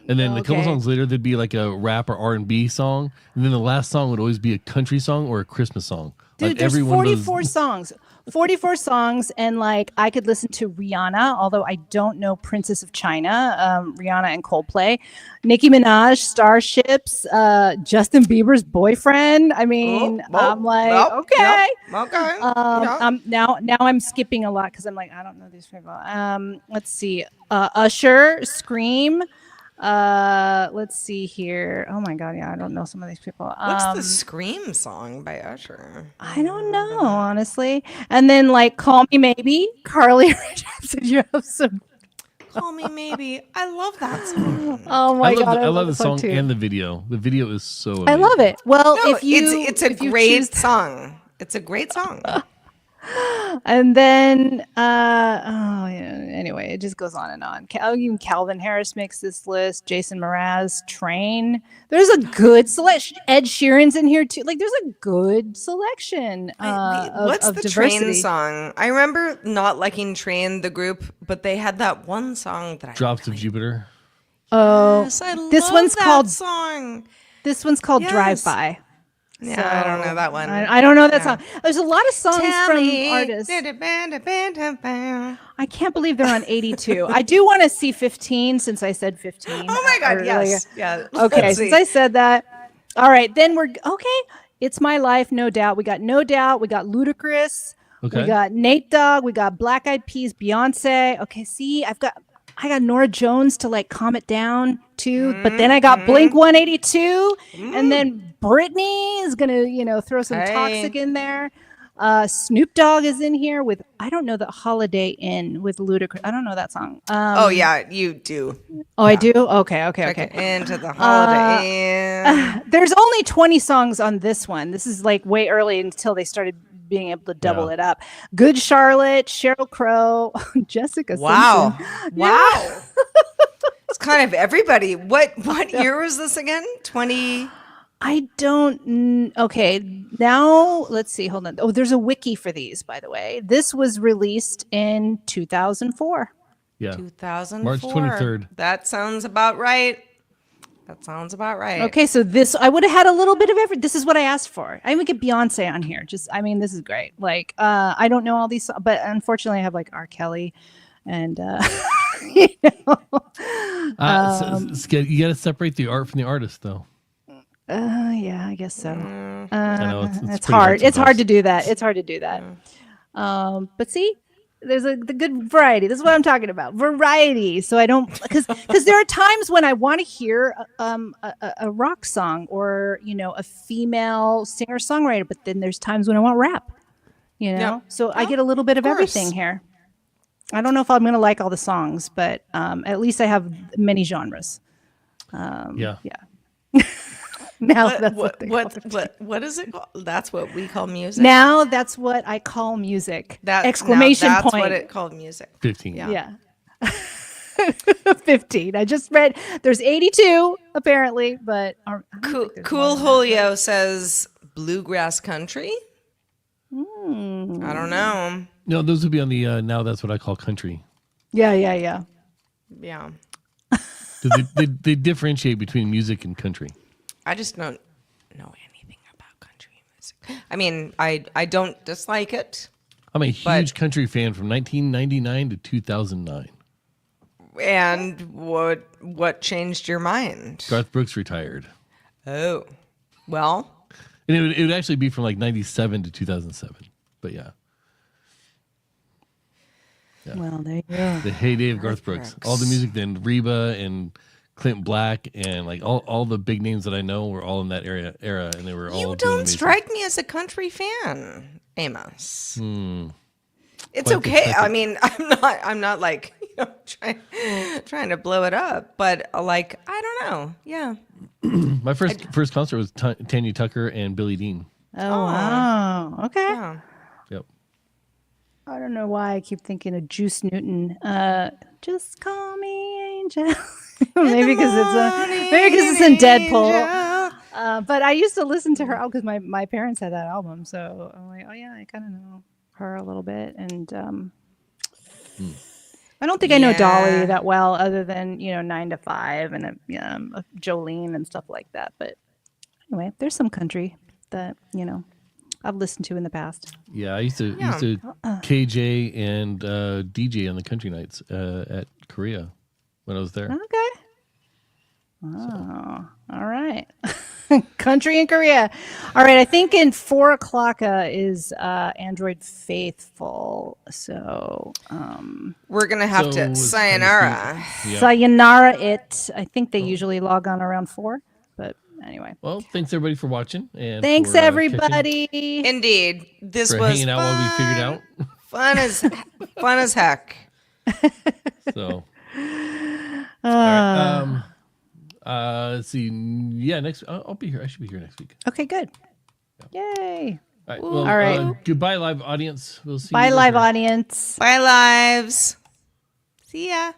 And then a couple Okay. songs later, there'd be like a rap or R&B song, and then the last song would always be a country song or a Christmas song. Dude, Like there's every one of 44 those- songs. 44 songs, and like I could listen to Rihanna, although I don't know Princess of China, Rihanna and Coldplay, Nicki Minaj, Starships, Justin Bieber's boyfriend. I mean, I'm like, okay. Okay. Now I'm skipping a lot because I'm like, I don't know these people. Let's see. Usher, Scream. Let's see here. Oh my god, yeah, I don't know some of these people. What's the Scream song by Usher? I don't know, honestly. And then like Call Me Maybe, Carly Rae Jepsen. You have some. Call Me Maybe. I love that song. Oh my god, I love the song too. and the video. The video is so amazing. I love it. Well, No, if you, it's a if you great choose- song. It's a great song. and then oh yeah. Anyway, it just goes on and on. Even Calvin Harris makes this list. Jason Mraz, Train. There's a good selection. Ed Sheeran's in here too. Like, there's a good selection. What's of the diversity. Train song? I remember not liking Train, the group, but they had that one song that I Drops of Jupiter. Oh, Yes, I this love one's that called song. This one's called Yes. Drive By. Yeah, I don't know that one. I don't know that Yeah. song. There's a lot of songs Tell from me. artists. Oh I can't believe they're on 82. I do want to see 15 since I said 15. my God, earlier. yes. Yeah. Okay, Let's since see. I said that. All right, then we're okay. It's My Life, No Doubt. We got No Doubt. We got Ludacris. Okay. We got Nate Dogg. We got Black Eyed Peas, Beyonce. Okay, see, I got Nora Jones to like calm it down too. But then I got Blink 182, and then Britney is gonna, throw some Hey. Toxic in there. Snoop Dogg is in here with I don't know the Holiday Inn with Ludacris. I don't know that song. Oh yeah, you do. Oh, I do. Okay. Check it into the holiday. There's only 20 songs on this one. This is like way early until they started being able to double Yeah. it up. Good Charlotte, Cheryl Crow, Jessica Wow. Simpson. Wow. It's kind of everybody. What year was this again? 20. I don't. Okay, now let's see. Hold on. Oh, there's a wiki for these, by the way. This was released in 2004. Yeah. 2004. March 23rd. That sounds about right. Okay, so this I would have had a little bit of every. This is what I asked for. I would get Beyonce on here. This is great. Like, I don't know all these, but unfortunately, I have like R. Kelly, and you know, You got to separate the art from the artist, though. yeah, I guess so. I know it's It's pretty hard. It's hard sometimes. to do that. It's hard to do that. But see, there's the good variety. This is what I'm talking about. Variety. So I don't because there are times when I want to hear a rock song or a female singer songwriter, but then there's times when I want rap. Yeah. So I get a little bit of everything course. here. I don't know if I'm going to like all the songs, but at least I have many genres. Yeah. Yeah. Now that's what they call it. What is it called? That's what we call music. Now that's what I call music. Now Exclamation that's point. what it called music. 15. Yeah. Yeah. 15. I just read there's 82 apparently, but I don't Cool, think there's cool more than Julio says bluegrass country. Hmm. I don't know. No, those would be on the Now That's What I Call Country. that. Yeah. Yeah. 'Cause they differentiate between music and country. I just don't know anything about country music. I mean, I don't dislike it. I'm a But- huge country fan from 1999 to 2009. And what changed your mind? Garth Brooks retired. Oh, well, And it would actually be from like 97 to 2007. But yeah, Well, there you go. the heyday of Garth Brooks. All the music then, Reba and Clint Black and like all the big names that I know were all in that era, and they were all you doing don't amazing. strike me as a country fan, Amos. It's Quite the okay. type I of- mean, I'm not like trying to blow it up, but like I don't know. Yeah. My first concert was Tanya Tucker and Billy Dean. Oh, wow. Okay. Yeah. Yep. I don't know why I keep thinking of Juice Newton. Just call me Angel. maybe because it's in Deadpool. But I used to listen to her because my parents had that album, so I'm like, oh yeah, I kind of know her a little bit. And I don't think I know Yeah. Dolly that well, other than 9 to 5 and Jolene and stuff like that. But anyway, there's some country that I've listened to in the past. Yeah, I used to Uh-uh. KJ and DJ on the country nights at Korea when I was there. Okay. Oh, all right. Country in Korea. All right. I think in 4 o'clock is Android Faithful. So We're gonna have So to it's sayonara. Yeah. sayonara it. I think they usually log on around 4. But anyway. Well, thanks everybody for watching and Thanks, for, catching- everybody. Indeed, this for was hanging out while we figured it out. fun as heck. So, all right. Let's see. Yeah, next. I'll be here. I should be here next week. Okay, good. Yay. All right. Ooh. Well, All right. Goodbye, live audience. We'll see Bye, you live later. audience. Bye, lives. See ya.